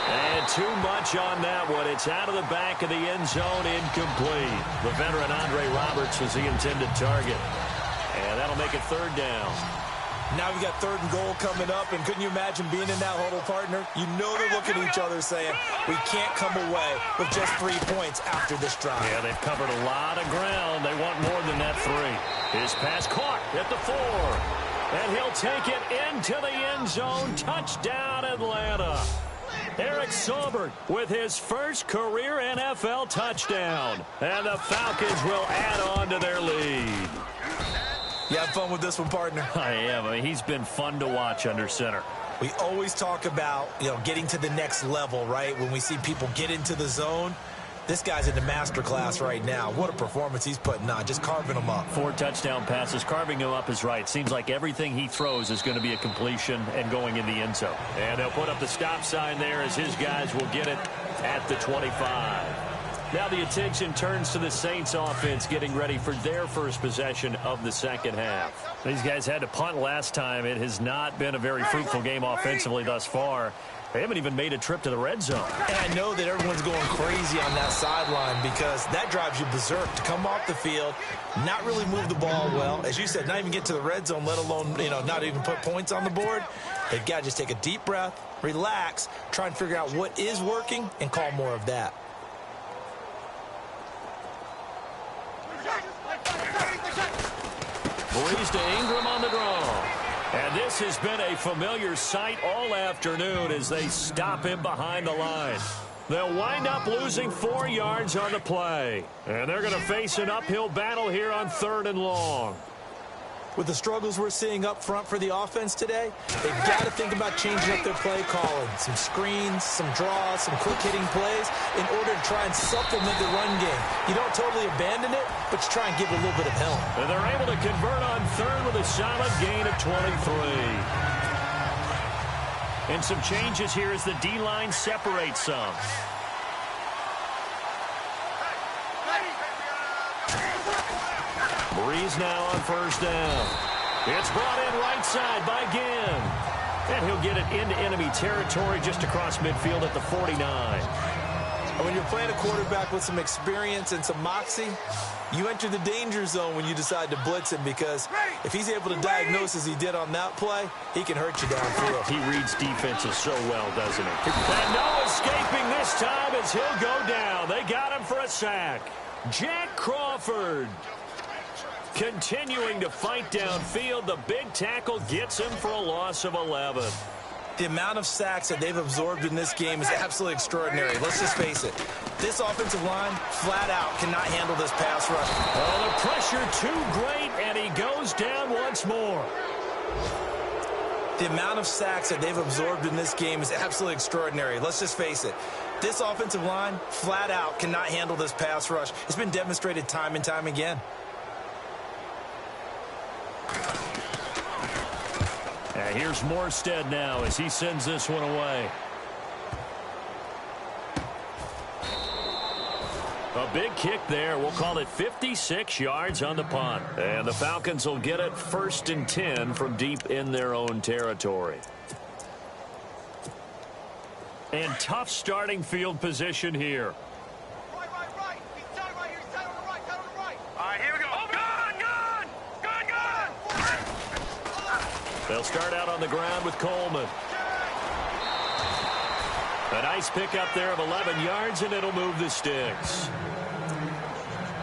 And too much on that one. It's out of the back of the end zone, incomplete. The veteran Andre Roberts was the intended target. And that'll make it third down. Now we got 3rd and goal coming up, and couldn't you imagine being in that huddle, partner? You know they're looking at each other saying, we can't come away with just 3 points after this drive. Yeah, they've covered a lot of ground. They want more than that 3. His pass caught at the 4. And he'll take it into the end zone. Touchdown, Atlanta. Eric Saubert with his first career NFL touchdown. And the Falcons will add on to their lead. You have fun with this one, partner? I am. I mean, he's been fun to watch under center. We always talk about, getting to the next level, right? When we see people get into the zone. This guy's in the master class right now. What a performance he's putting on, just carving them up. 4 touchdown passes. Carving him up is right. Seems like everything he throws is going to be a completion and going in the end zone. And they'll put up the stop sign there as his guys will get it at the 25. Now the attention turns to the Saints offense getting ready for their first possession of the second half. These guys had to punt last time. It has not been a very fruitful game offensively thus far. They haven't even made a trip to the red zone. And I know that everyone's going crazy on that sideline because that drives you berserk to come off the field, not really move the ball well. As you said, not even get to the red zone, let alone, not even put points on the board. They've got to just take a deep breath, relax, try and figure out what is working, and call more of that. Breeze to Ingram on the draw. And this has been a familiar sight all afternoon as they stop him behind the line. They'll wind up losing 4 yards on the play. And they're going to face an uphill battle here on 3rd and long. With the struggles we're seeing up front for the offense today, they've got to think about changing up their play calling. Some screens, some draws, some quick-hitting plays in order to try and supplement the run game. You don't totally abandon it, but you try and give it a little bit of help. And they're able to convert on 3rd with a solid gain of 23. And some changes here as the D-line separates some. Breeze now on 1st down. It's brought in right side by Ginn. And he'll get it into enemy territory just across midfield at the 49. When you're playing a quarterback with some experience and some moxie, you enter the danger zone when you decide to blitz him, because if he's able to diagnose as he did on that play, he can hurt you downfield. He reads defenses so well, doesn't he? And no escaping this time as he'll go down. They got him for a sack. Jack Crawford continuing to fight downfield. The big tackle gets him for a loss of 11. The amount of sacks that they've absorbed in this game is absolutely extraordinary. Let's just face it. This offensive line, flat out, cannot handle this pass rush. Oh, the pressure too great, and he goes down once more. The amount of sacks that they've absorbed in this game is absolutely extraordinary. Let's just face it. This offensive line, flat out, cannot handle this pass rush. It's been demonstrated time and time again. And here's Morstead now as he sends this one away. A big kick there. We'll call it 56 yards on the punt. And the Falcons will get it 1st and 10 from deep in their own territory. And tough starting field position here. Right. He's tied right here. He's tied on the right. Tied on the right. All right, here we go. Oh, gun! They'll start out on the ground with Coleman. A nice pickup there of 11 yards, and it'll move the sticks.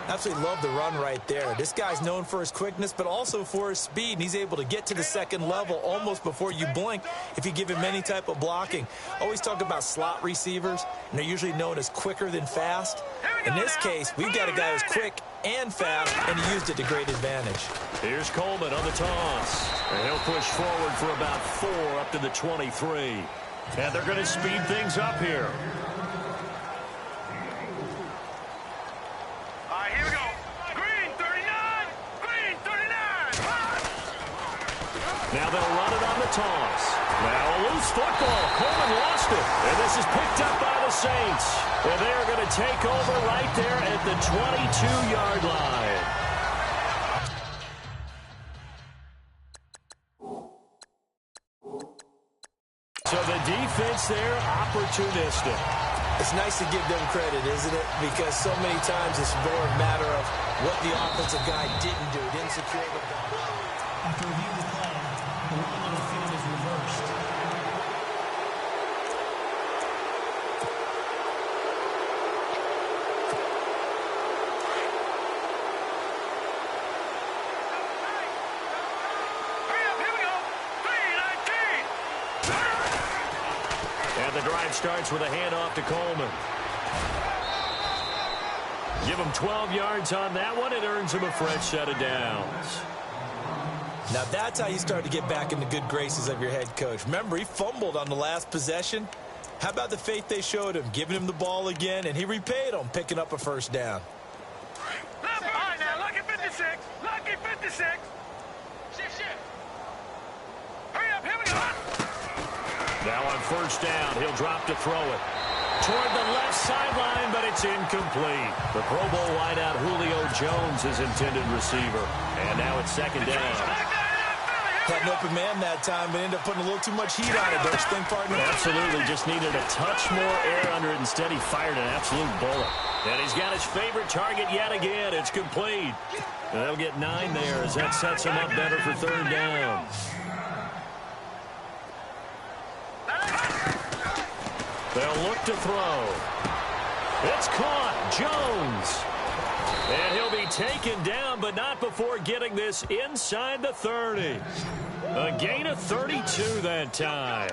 Absolutely love the run right there. This guy's known for his quickness, but also for his speed, and he's able to get to the 2nd level almost before you blink if you give him any type of blocking. Always talk about slot receivers, and they're usually known as quicker than fast. In this case, we've got a guy who's quick and fast, and he used it to great advantage. Here's Coleman on the toss. And he'll push forward for about 4 up to the 23. And they're going to speed things up here. All right, here we go. Green 39. Green 39. Now they'll run it on the toss. Now a loose football. Coleman lost it. And this is picked up by the Saints. And they are going to take over right there at the 22-yard line. So the defense there, opportunistic. It's nice to give them credit, isn't it? Because so many times it's more a matter of what the offensive guy didn't do. Didn't secure the ball. After reviewing the play, the rule on the field is reversed. The drive starts with a handoff to Coleman. Give him 12 yards on that one. It earns him a fresh set of downs. Now that's how you start to get back in the good graces of your head coach. Remember, he fumbled on the last possession. How about the faith they showed him, giving him the ball again, and he repaid them, picking up a 1st down. All right, now, lucky 56. Lucky 56. Shift. Hurry up, here we go. Now on 1st down, he'll drop to throw it. Toward the left sideline, but it's incomplete. The Pro Bowl wideout Julio Jones is intended receiver. And now it's 2nd down. Had an open man that time, but ended up putting a little too much heat on it, don't you think, partner? Absolutely. Just needed a touch more air under it. Instead, he fired an absolute bullet. And he's got his favorite target yet again. It's complete. And they'll get 9 there as that sets him up better for 3rd down. They'll look to throw. It's caught. Jones. And he'll be taken down, but not before getting this inside the 30. A gain of 32 that time.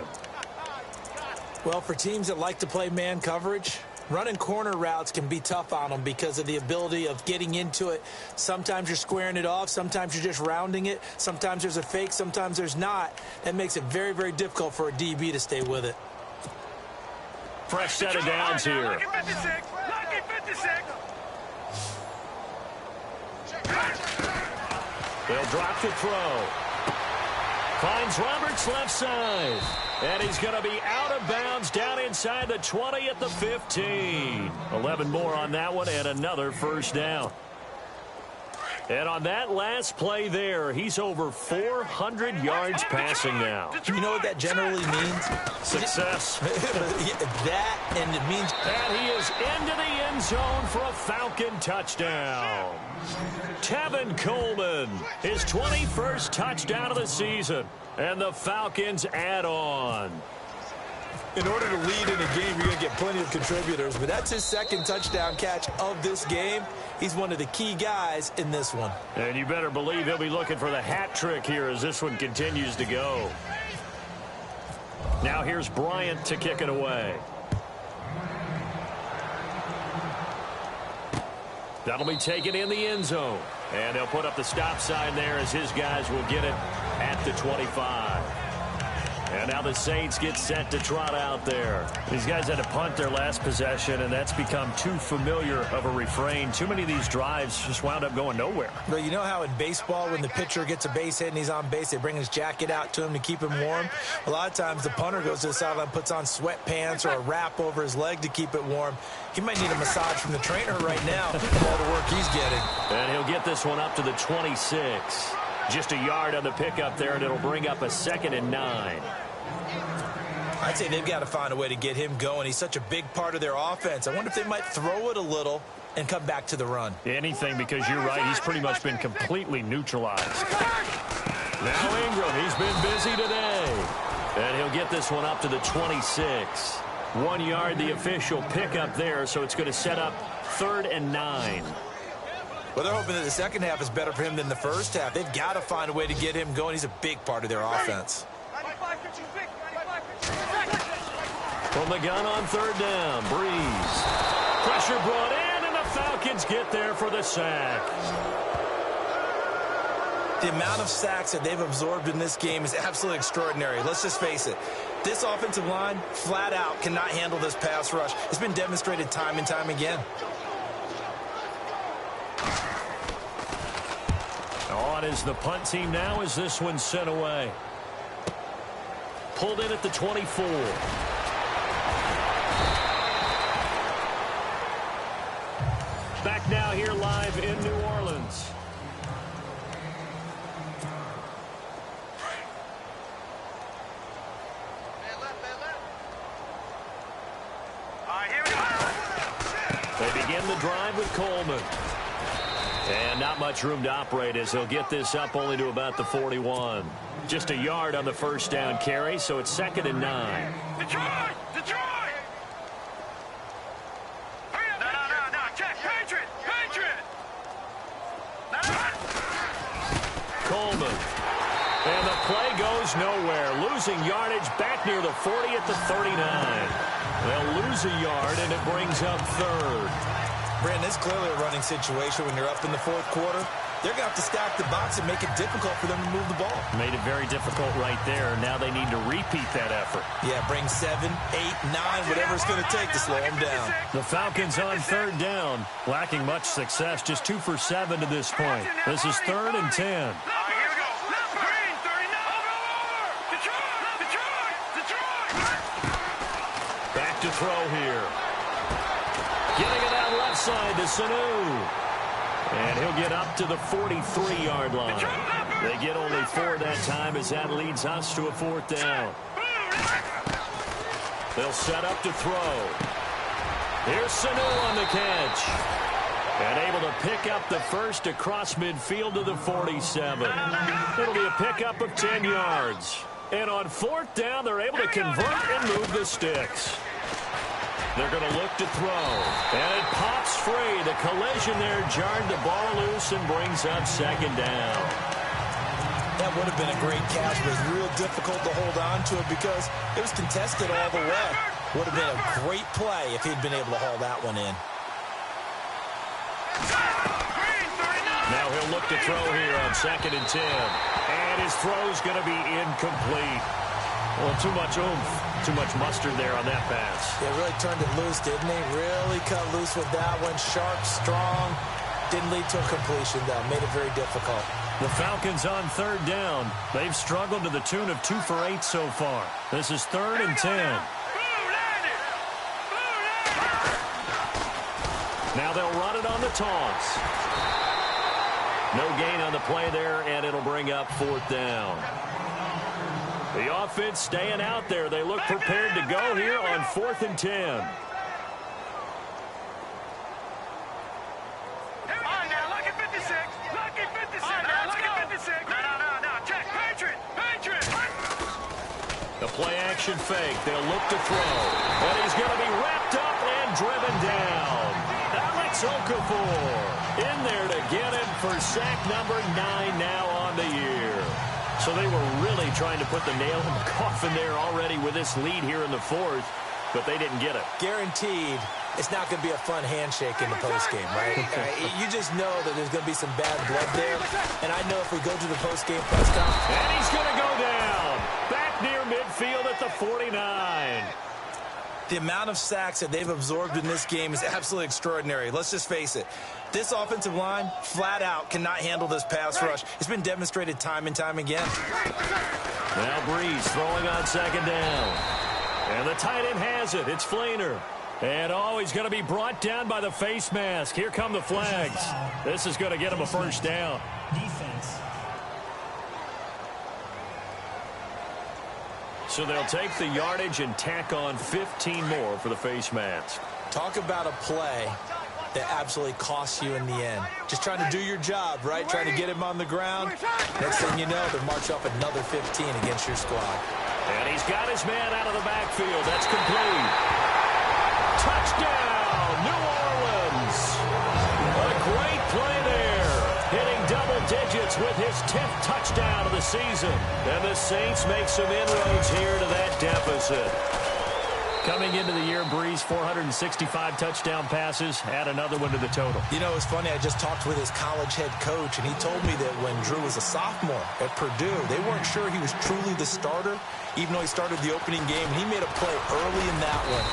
Well, for teams that like to play man coverage, running corner routes can be tough on them because of the ability of getting into it. Sometimes you're squaring it off. Sometimes you're just rounding it. Sometimes there's a fake. Sometimes there's not. That makes it very, very difficult for a DB to stay with it. Fresh set of downs here. Lucky 56. Lucky 56. They'll drop to throw. Finds Roberts left side. And he's going to be out of bounds down inside the 20 at the 15. 11 more on that one and another first down. And on that last play there, he's over 400 yards passing now. You know what that generally means? Success. That, and it means... And he is into the end zone for a Falcon touchdown. Tevin Coleman, his 21st touchdown of the season. And the Falcons add on. In order to lead in a game, you're going to get plenty of contributors, but that's his second touchdown catch of this game. He's one of the key guys in this one. And you better believe he'll be looking for the hat trick here as this one continues to go. Now here's Bryant to kick it away. That'll be taken in the end zone. And they'll put up the stop sign there as his guys will get it at the 25. And now the Saints get set to trot out there. These guys had to punt their last possession, and that's become too familiar of a refrain. Too many of these drives just wound up going nowhere. Well, you know how in baseball, when the pitcher gets a base hit and he's on base, they bring his jacket out to him to keep him warm? A lot of times the punter goes to the sideline, puts on sweatpants or a wrap over his leg to keep it warm. He might need a massage from the trainer right now from all the work he's getting. And he'll get this one up to the 26. Just a yard on the pickup there, and it'll bring up a 2nd and 9. I'd say they've got to find a way to get him going. He's such a big part of their offense. I wonder if they might throw it a little and come back to the run. Anything, because you're right, he's pretty much been completely neutralized. Now Ingram, he's been busy today. And he'll get this one up to the 26. 1 yard, the official pickup there, so it's going to set up 3rd and 9. Well, they're hoping that the second half is better for him than the first half. They've got to find a way to get him going. He's a big part of their offense. From the gun on 3rd down, Breeze. Pressure brought in, and the Falcons get there for the sack. The amount of sacks that they've absorbed in this game is absolutely extraordinary. Let's just face it. This offensive line, flat out, cannot handle this pass rush. It's been demonstrated time and time again. On is the punt team now as this one's sent away. Pulled in at the 24. Back now here live in New Orleans. They begin the drive with Coleman. And not much room to operate as he'll get this up only to about the 41. Just a yard on the first down carry, so it's 2nd and 9. Detroit! Detroit! No, check. Patriot! Coleman. And the play goes nowhere. Losing yardage back near the 40 at the 39. They'll lose a yard, and it brings up 3rd. Brandon, it's clearly a running situation when you're up in the 4th quarter. They're going to have to stack the box and make it difficult for them to move the ball. Made it very difficult right there. Now they need to repeat that effort. Yeah, bring 7, 8, 9, whatever it's going to take to slow them down. The Falcons on 3rd down. Lacking much success. Just 2 for 7 to this point. This is 3rd and 10. Back to throw here. Getting it out left side to Sanu. And he'll get up to the 43-yard line. They get only 4 that time as that leads us to a 4th down. They'll set up to throw. Here's Sanu on the catch. And able to pick up the first across midfield to the 47. It'll be a pickup of 10 yards. And on 4th down, they're able to convert and move the sticks. They're going to look to throw. And it pops free. The collision there jarred the ball loose and brings up 2nd down. That would have been a great catch, but it was real difficult to hold on to it because it was contested all the way. Would have been a great play if he'd been able to haul that one in. Now he'll look to throw here on 2nd and 10. And his throw's going to be incomplete. Well, too much oomph, too much mustard there on that pass. Yeah, really turned it loose, didn't he? Really cut loose with that one. Sharp, strong. Didn't lead to a completion, though. Made it very difficult. The Falcons on 3rd down. They've struggled to the tune of 2 for 8 so far. This is 3rd and 10. Now they'll run it on the toss. No gain on the play there, and it'll bring up 4th down. The offense staying out there. They look prepared to go here on 4th and 10. The play-action fake. They'll look to throw. And he's going to be wrapped up and driven down. Alex Okafor in there to get him for sack number 9 now on the year. So they were really trying to put the nail in the coffin there already with this lead here in the 4th, but they didn't get it. Guaranteed it's not going to be a fun handshake in the postgame, right? You just know that there's going to be some bad blood there. And I know if we go to the postgame press conference. And he's going to go down. Back near midfield at the 49. The amount of sacks that they've absorbed in this game is absolutely extraordinary. Let's just face it. This offensive line, flat out, cannot handle this pass rush. It's been demonstrated time and time again. Now Breeze throwing on 2nd down. And the tight end has it. It's Flainer. And, he's going to be brought down by the face mask. Here come the flags. This is going to get him a 1st down. Defense. So they'll take the yardage and tack on 15 more for the face mask. Talk about a play that absolutely costs you in the end. Just trying to do your job, right? Trying to get him on the ground. Next thing you know, they march up another 15 against your squad. And he's got his man out of the backfield. That's complete. Touchdown, New Orleans. A great play there. Hitting double digits with his 10th touchdown of the season. And the Saints make some inroads here to that deficit. Coming into the year, Breeze, 465 touchdown passes. Add another one to the total. You know, it's funny. I just talked with his college head coach, and he told me that when Drew was a sophomore at Purdue, they weren't sure he was truly the starter, even though he started the opening game. And he made a play early in that one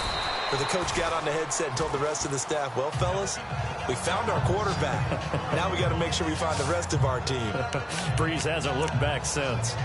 where the coach got on the headset and told the rest of the staff, well, fellas, we found our quarterback. Now we got to make sure we find the rest of our team. Breeze hasn't looked back since.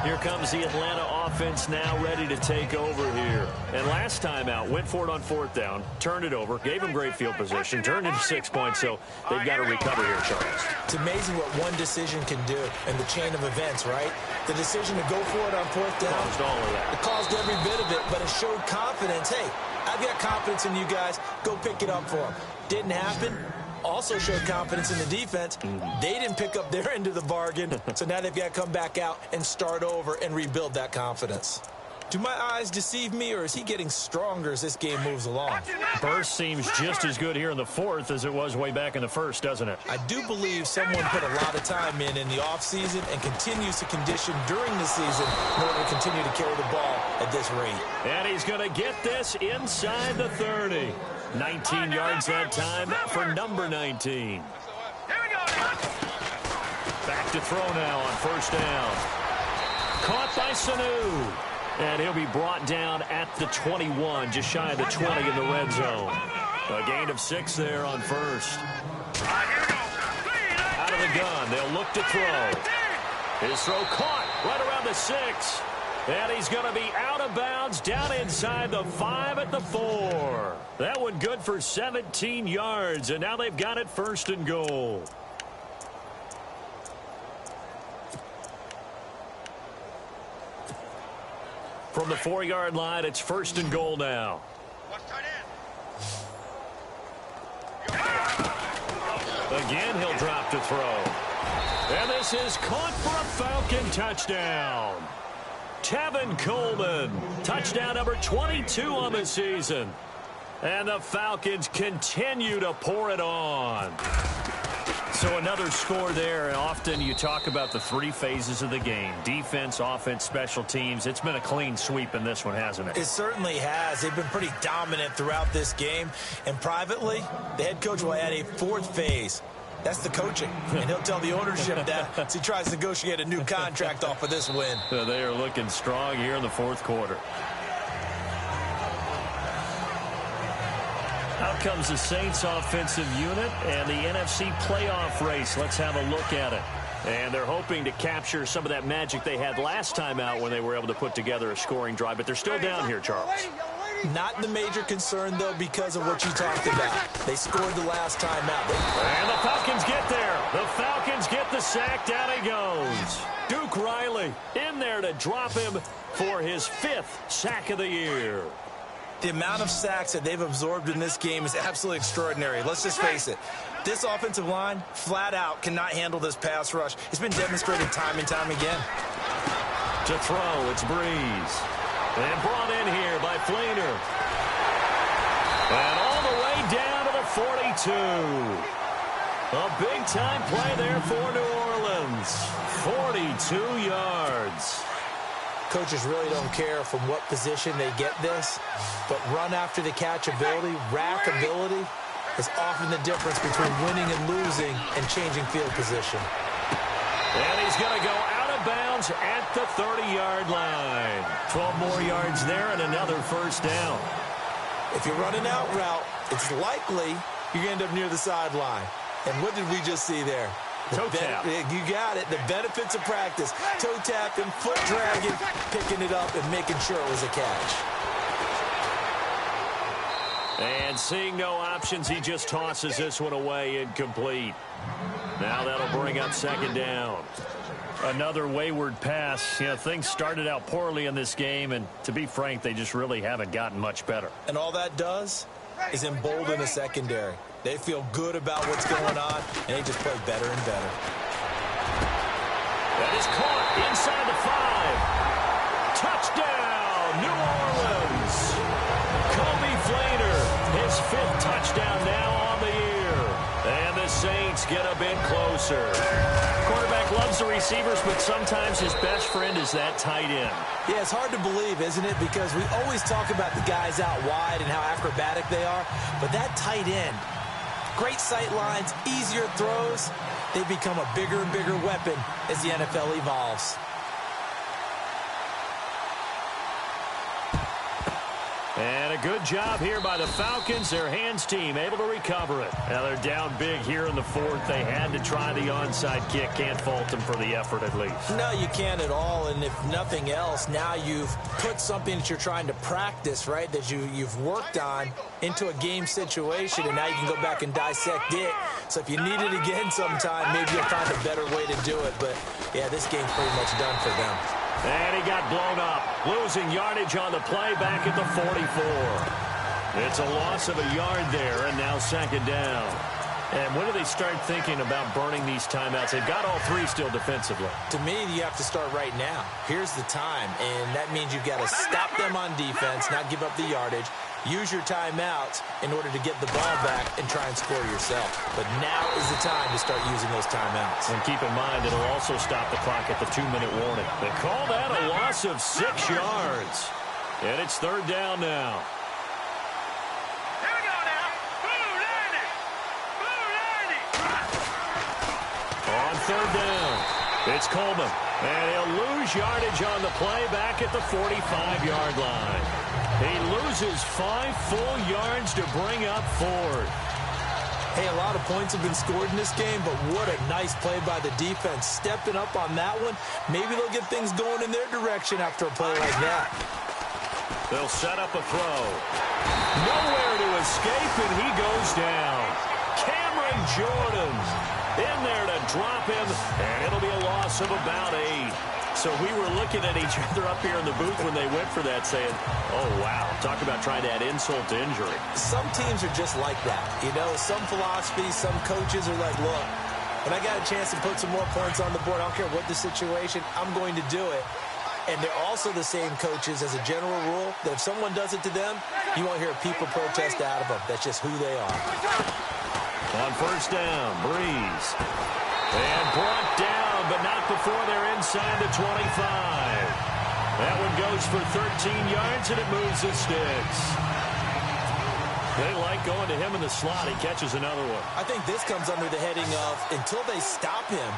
Here comes the Atlanta offense now ready to take over here. And last time out, went for it on 4th down, turned it over, gave them great field position, turned into 6 points, so they've got to recover here, Charles. It's amazing what one decision can do in the chain of events, right? The decision to go for it on 4th down. Caused all of that. It caused every bit of it, but it showed confidence. Hey, I've got confidence in you guys. Go pick it up for them. Didn't happen. Also showed confidence in the defense. They didn't pick up their end of the bargain, so now they've got to come back out and start over and rebuild that confidence. Do my eyes deceive me, or is he getting stronger as this game moves along? Burst seems just as good here in the 4th as it was way back in the 1st, doesn't it? I do believe someone put a lot of time in the offseason and continues to condition during the season in order to continue to carry the ball at this rate. And he's going to get this inside the 30. 19 yards that time for number 19. Back to throw now on 1st down. Caught by Sanu. And he'll be brought down at the 21, just shy of the 20 in the red zone. A gain of 6 there on 1st. Out of the gun, they'll look to throw. His throw caught right around the 6. And he's going to be out of bounds down inside the 5 at the 4. That one good for 17 yards, and now they've got it 1st and goal. From the 4-yard line, it's 1st and goal now. Again, he'll drop to throw. And this is caught for a Falcon touchdown. Tevin Coleman, touchdown number 22 on the season. And the Falcons continue to pour it on. So another score there, and often you talk about the three phases of the game: defense, offense, special teams. It's been a clean sweep in this one, hasn't it? It certainly has. They've been pretty dominant throughout this game. And privately, the head coach will add a fourth phase. That's the coaching. And he'll tell the ownership that as he tries to negotiate a new contract off of this win. They are looking strong here in the fourth quarter. Out comes the Saints offensive unit and the NFC playoff race. Let's have a look at it. And they're hoping to capture some of that magic they had last time out when they were able to put together a scoring drive. But they're still down here, Charles. Not the major concern, though, because of what you talked about. They scored the last time out. And the Falcons get there. The Falcons get the sack. Down he goes. Duke Riley in there to drop him for his 5th sack of the year. The amount of sacks that they've absorbed in this game is absolutely extraordinary. Let's just face it. This offensive line, flat out, cannot handle this pass rush. It's been demonstrated time and time again. To throw, it's Breeze. And brought in here by Fleener. And all the way down to the 42. A big-time play there for New Orleans. 42 yards. Coaches really don't care from what position they get this, but run after the catch ability, rack ability, is often the difference between winning and losing and changing field position. And he's going to go out of bounds at the 30-yard line. 12 more yards there and another first down. If you run an out route, it's likely you're going to end up near the sideline. And what did we just see there? Toe tap. You got it. The benefits of practice. Toe tapping, foot dragging, picking it up, and making sure it was a catch. And seeing no options, he just tosses this one away incomplete. Now that'll bring up second down. Another wayward pass. You know, things started out poorly in this game, and to be frank, they just really haven't gotten much better. And all that does is embolden the secondary. They feel good about what's going on, and they just play better and better. That is caught inside the 5. Touchdown, New Orleans. Kobe Fleener, his 5th touchdown now on the year. And the Saints get a bit closer. Quarterback loves the receivers, but sometimes his best friend is that tight end. Yeah, it's hard to believe, isn't it? Because we always talk about the guys out wide and how acrobatic they are, but that tight end, great sight lines, easier throws. They become a bigger and bigger weapon as the NFL evolves. And a good job here by the Falcons. Their hands team able to recover it. Now they're down big here in the 4th. They had to try the onside kick. Can't fault them for the effort at least. No, you can't at all. And if nothing else, now you've put something that you're trying to practice, right, that you've worked on into a game situation, and now you can go back and dissect it. So if you need it again sometime, maybe you'll find a better way to do it. But, yeah, this game's pretty much done for them. And he got blown up, losing yardage on the play back at the 44. It's a loss of a yard there, and now second down. And when do they start thinking about burning these timeouts? They've got all 3 still defensively. To me, you have to start right now. Here's the time, and that means you've got to stop them on defense, not give up the yardage. Use your timeouts in order to get the ball back and try and score yourself. But now is the time to start using those timeouts. And keep in mind, it'll also stop the clock at the 2-minute warning. They call that a loss of 6 yards. And it's third down now. Here we go now. Blue 90. Blue 90. On third down, it's Coleman. And he'll lose yardage on the play back at the 45-yard line. He loses 5 full yards to bring up 4th. Hey, a lot of points have been scored in this game, but what a nice play by the defense. Stepping up on that one, maybe they'll get things going in their direction after a play like that. They'll set up a throw. Nowhere to escape, and he goes down. Cameron Jordan in there to drop him, and it'll be a loss of about 8. So we were looking at each other up here in the booth when they went for that, saying, oh, wow, talk about trying to add insult to injury. Some teams are just like that. You know, some philosophies, some coaches are like, look, when I got a chance to put some more points on the board, I don't care what the situation, I'm going to do it. And they're also the same coaches, as a general rule, that if someone does it to them, you won't hear people protest out of them. That's just who they are. On first down, Breeze. And brought down, but not before they're inside the 25. That one goes for 13 yards, and it moves the sticks. They like going to him in the slot. He catches another one. I think this comes under the heading of until they stop him,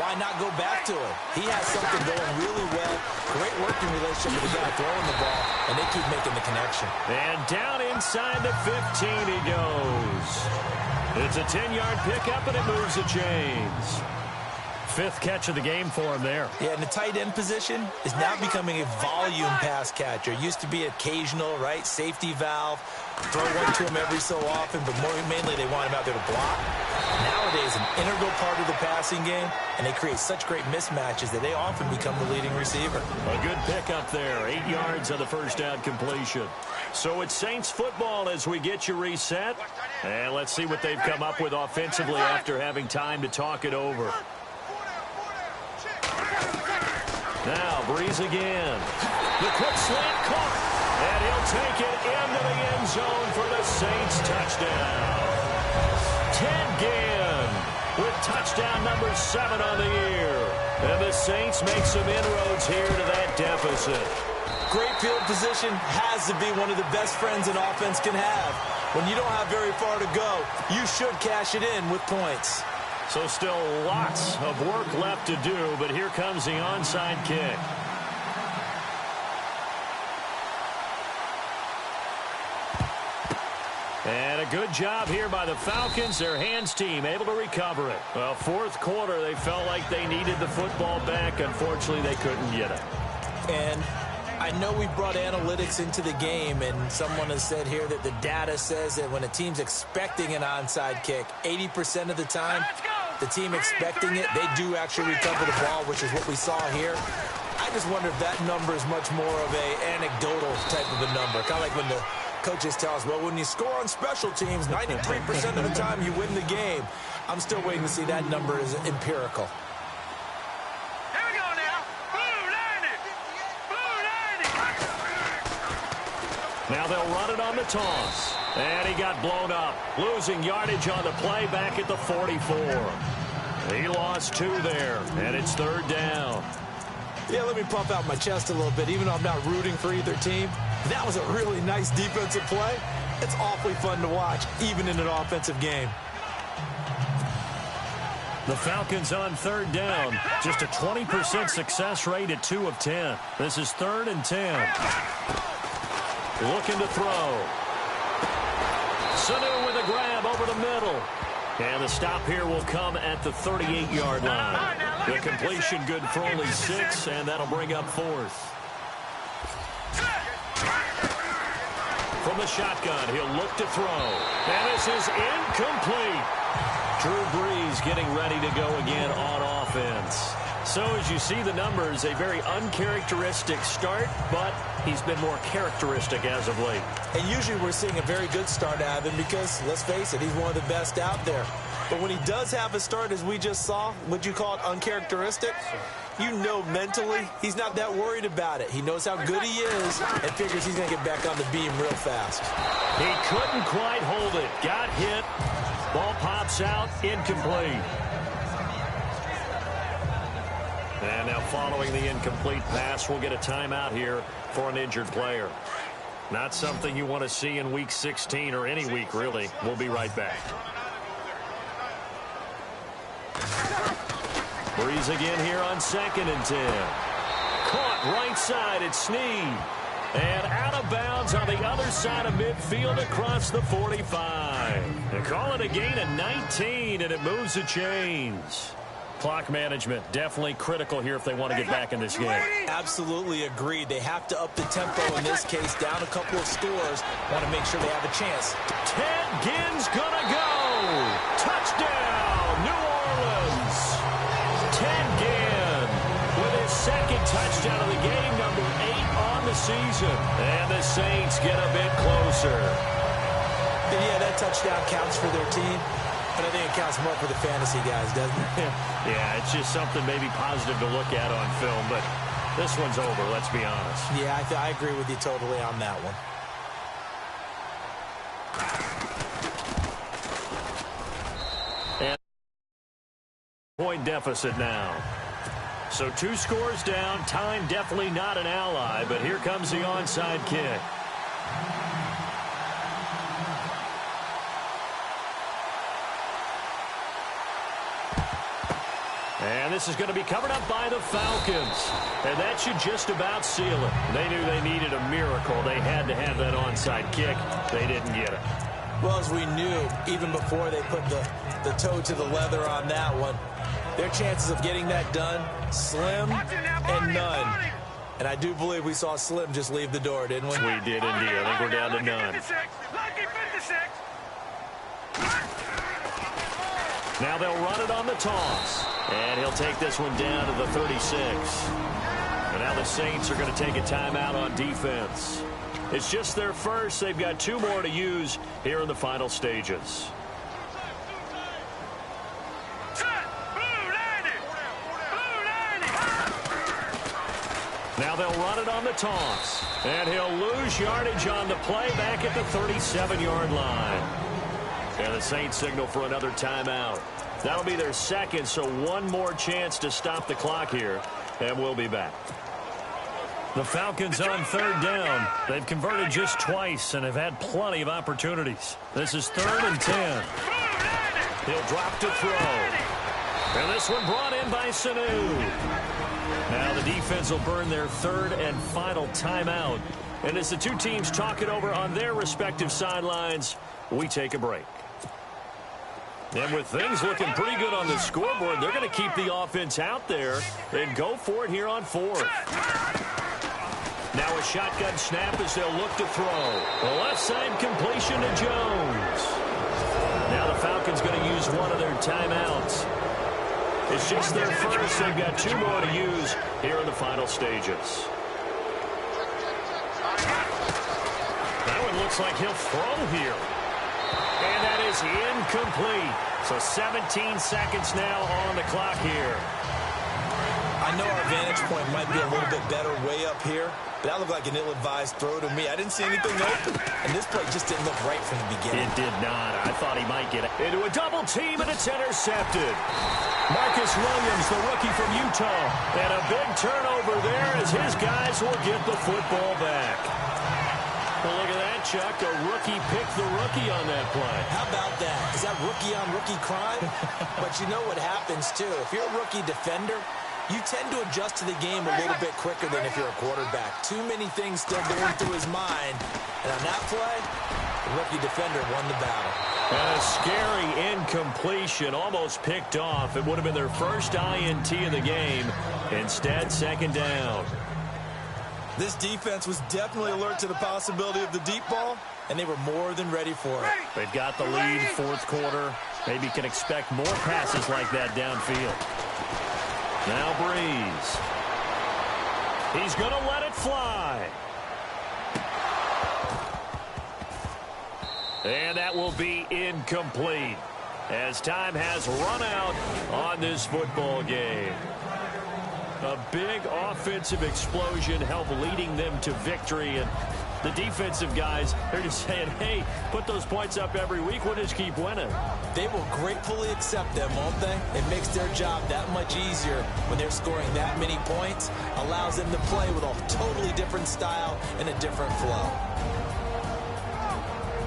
why not go back to him? He has something going really well. Great working relationship with the guy throwing the ball, and they keep making the connection. And down inside the 15 he goes. It's a 10-yard pickup, and it moves the chains. Fifth catch of the game for him there. Yeah, and the tight end position is now becoming a volume pass catcher. It used to be occasional, right? Safety valve. Throw one to him every so often, but mainly they want him out there to block. Nowadays, an integral part of the passing game, and they create such great mismatches that they often become the leading receiver. A good pickup there. 8 yards on the first down completion. So it's Saints football as we get you reset. And let's see what they've come up with offensively after having time to talk it over. Now, Breeze again. The quick slant caught. And he'll take it into the end zone for the Saints touchdown. Ted Ginn with touchdown number 7 on the year. And the Saints make some inroads here to that deficit. Great field position has to be one of the best friends an offense can have. When you don't have very far to go, you should cash it in with points. So still lots of work left to do, but here comes the onside kick. And a good job here by the Falcons. Their hands team able to recover it. Well, fourth quarter, they felt like they needed the football back. Unfortunately, they couldn't get it. And I know we brought analytics into the game, and someone has said here that the data says that when a team's expecting an onside kick, 80% of the time, the team expecting it, they do actually recover the ball, which is what we saw here. I just wonder if that number is much more of a anecdotal type of a number. Kind of like when the coaches tell us, well, when you score on special teams, 93% of the time you win the game. I'm still waiting to see that number is empirical. Here we go now. Blue 90. Now they'll run it on the toss. And he got blown up. Losing yardage on the play back at the 44. He lost 2 there, and it's third down. Yeah, let me pump out my chest a little bit. Even though I'm not rooting for either team, that was a really nice defensive play. It's awfully fun to watch, even in an offensive game. The Falcons on third down. Just a 20% success rate at 2 of 10. This is 3rd and 10. Looking to throw. Sanu with a grab over the middle. And the stop here will come at the 38-yard line. The completion good for only 6, and that'll bring up 4th. From the shotgun, he'll look to throw. And this is incomplete. Drew Brees getting ready to go again on offense. So as you see the numbers, a very uncharacteristic start, but he's been more characteristic as of late. And usually we're seeing a very good start out of him because, let's face it, he's one of the best out there. But when he does have a start, as we just saw, would you call it uncharacteristic? You know mentally he's not that worried about it. He knows how good he is and figures he's going to get back on the beam real fast. He couldn't quite hold it. Got hit. Ball pops out. Incomplete. And now following the incomplete pass, we'll get a timeout here for an injured player. Not something you want to see in Week 16 or any week, really. We'll be right back. Breeze again here on 2nd and 10. Caught right side at Snead. And out of bounds on the other side of midfield across the 45. They call it a gain of 19, and it moves the chains. Clock management definitely critical here if they want to get back in this game. Absolutely agreed. They have to up the tempo in this case, down a couple of scores. Want to make sure they have a chance. Ted Ginn's gonna go. Touchdown, New Orleans. Ted Ginn with his 2nd touchdown of the game, number 8 on the season. And the Saints get a bit closer. And yeah, that touchdown counts for their team. But I think it counts more for the fantasy guys, doesn't it? Yeah, it's just something maybe positive to look at on film, but this one's over, let's be honest. Yeah, I agree with you totally on that one. deficit now. So 2 scores down. Time definitely not an ally, but here comes the onside kick. And this is going to be covered up by the Falcons. And that should just about seal it. They knew they needed a miracle. They had to have that onside kick. They didn't get it. Well, as we knew, even before they put the toe to the leather on that one, their chances of getting that done, slim and none. And I do believe we saw Slim just leave the door, didn't we? We did indeed. I think we're down to none. Now they'll run it on the toss. And he'll take this one down to the 36. And now the Saints are going to take a timeout on defense. It's just their first. They've got 2 more to use here in the final stages. Now they'll run it on the toss. And he'll lose yardage on the play back at the 37-yard line. And the Saints signal for another timeout. That'll be their second, so 1 more chance to stop the clock here. And we'll be back. The Falcons on 3rd down. They've converted just twice and have had plenty of opportunities. This is 3rd and 10. He'll drop to throw. And this one brought in by Sanu. Now the defense will burn their 3rd and final timeout. And as the 2 teams talk it over on their respective sidelines, we take a break. And with things looking pretty good on the scoreboard, they're going to keep the offense out there and go for it here on 4th. Now a shotgun snap as they'll look to throw. The left side completion to Jones. Now the Falcons going to use one of their timeouts. It's just their first. They've got 2 more to use here in the final stages. That one looks like he'll throw here. And that is incomplete. So 17 seconds now on the clock here. I know our vantage point might be a little bit better way up here, but that looked like an ill-advised throw to me. I didn't see anything open, and this play just didn't look right from the beginning. It did not. I thought he might get it into a double team, and it's intercepted. Marcus Williams, the rookie from Utah, and a big turnover there as his guys will get the football back. Well, look at that, Chuck. A rookie picked the rookie on that play. How about that? Is that rookie-on-rookie crime? But you know what happens, too. If you're a rookie defender, you tend to adjust to the game a little bit quicker than if you're a quarterback. Too many things still going through his mind. And on that play, the rookie defender won the battle. And a scary incompletion, almost picked off. It would have been their first INT of the game. Instead, 2nd down. This defense was definitely alert to the possibility of the deep ball, and they were more than ready for it. They've got the lead 4th quarter. Maybe can expect more passes like that downfield. Now Breeze. He's going to let it fly. And that will be incomplete as time has run out on this football game. A big offensive explosion helped leading them to victory. And the defensive guys, they're just saying, hey, put those points up every week. We'll just keep winning. They will gratefully accept them, won't they? It makes their job that much easier when they're scoring that many points. Allows them to play with a totally different style and a different flow.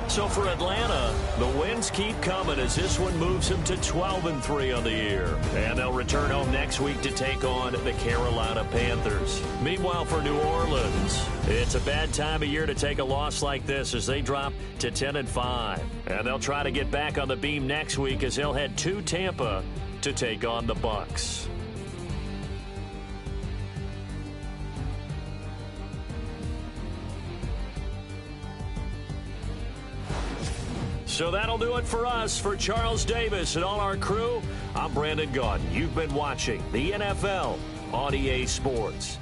So for Atlanta, the wins keep coming as this one moves them to 12-3 on the year. And they'll return home next week to take on the Carolina Panthers. Meanwhile, for New Orleans, it's a bad time of year to take a loss like this as they drop to 10-5. And they'll try to get back on the beam next week as they'll head to Tampa to take on the Bucs. So that'll do it for us. For Charles Davis and all our crew, I'm Brandon Gaudin. You've been watching the NFL on EA Sports.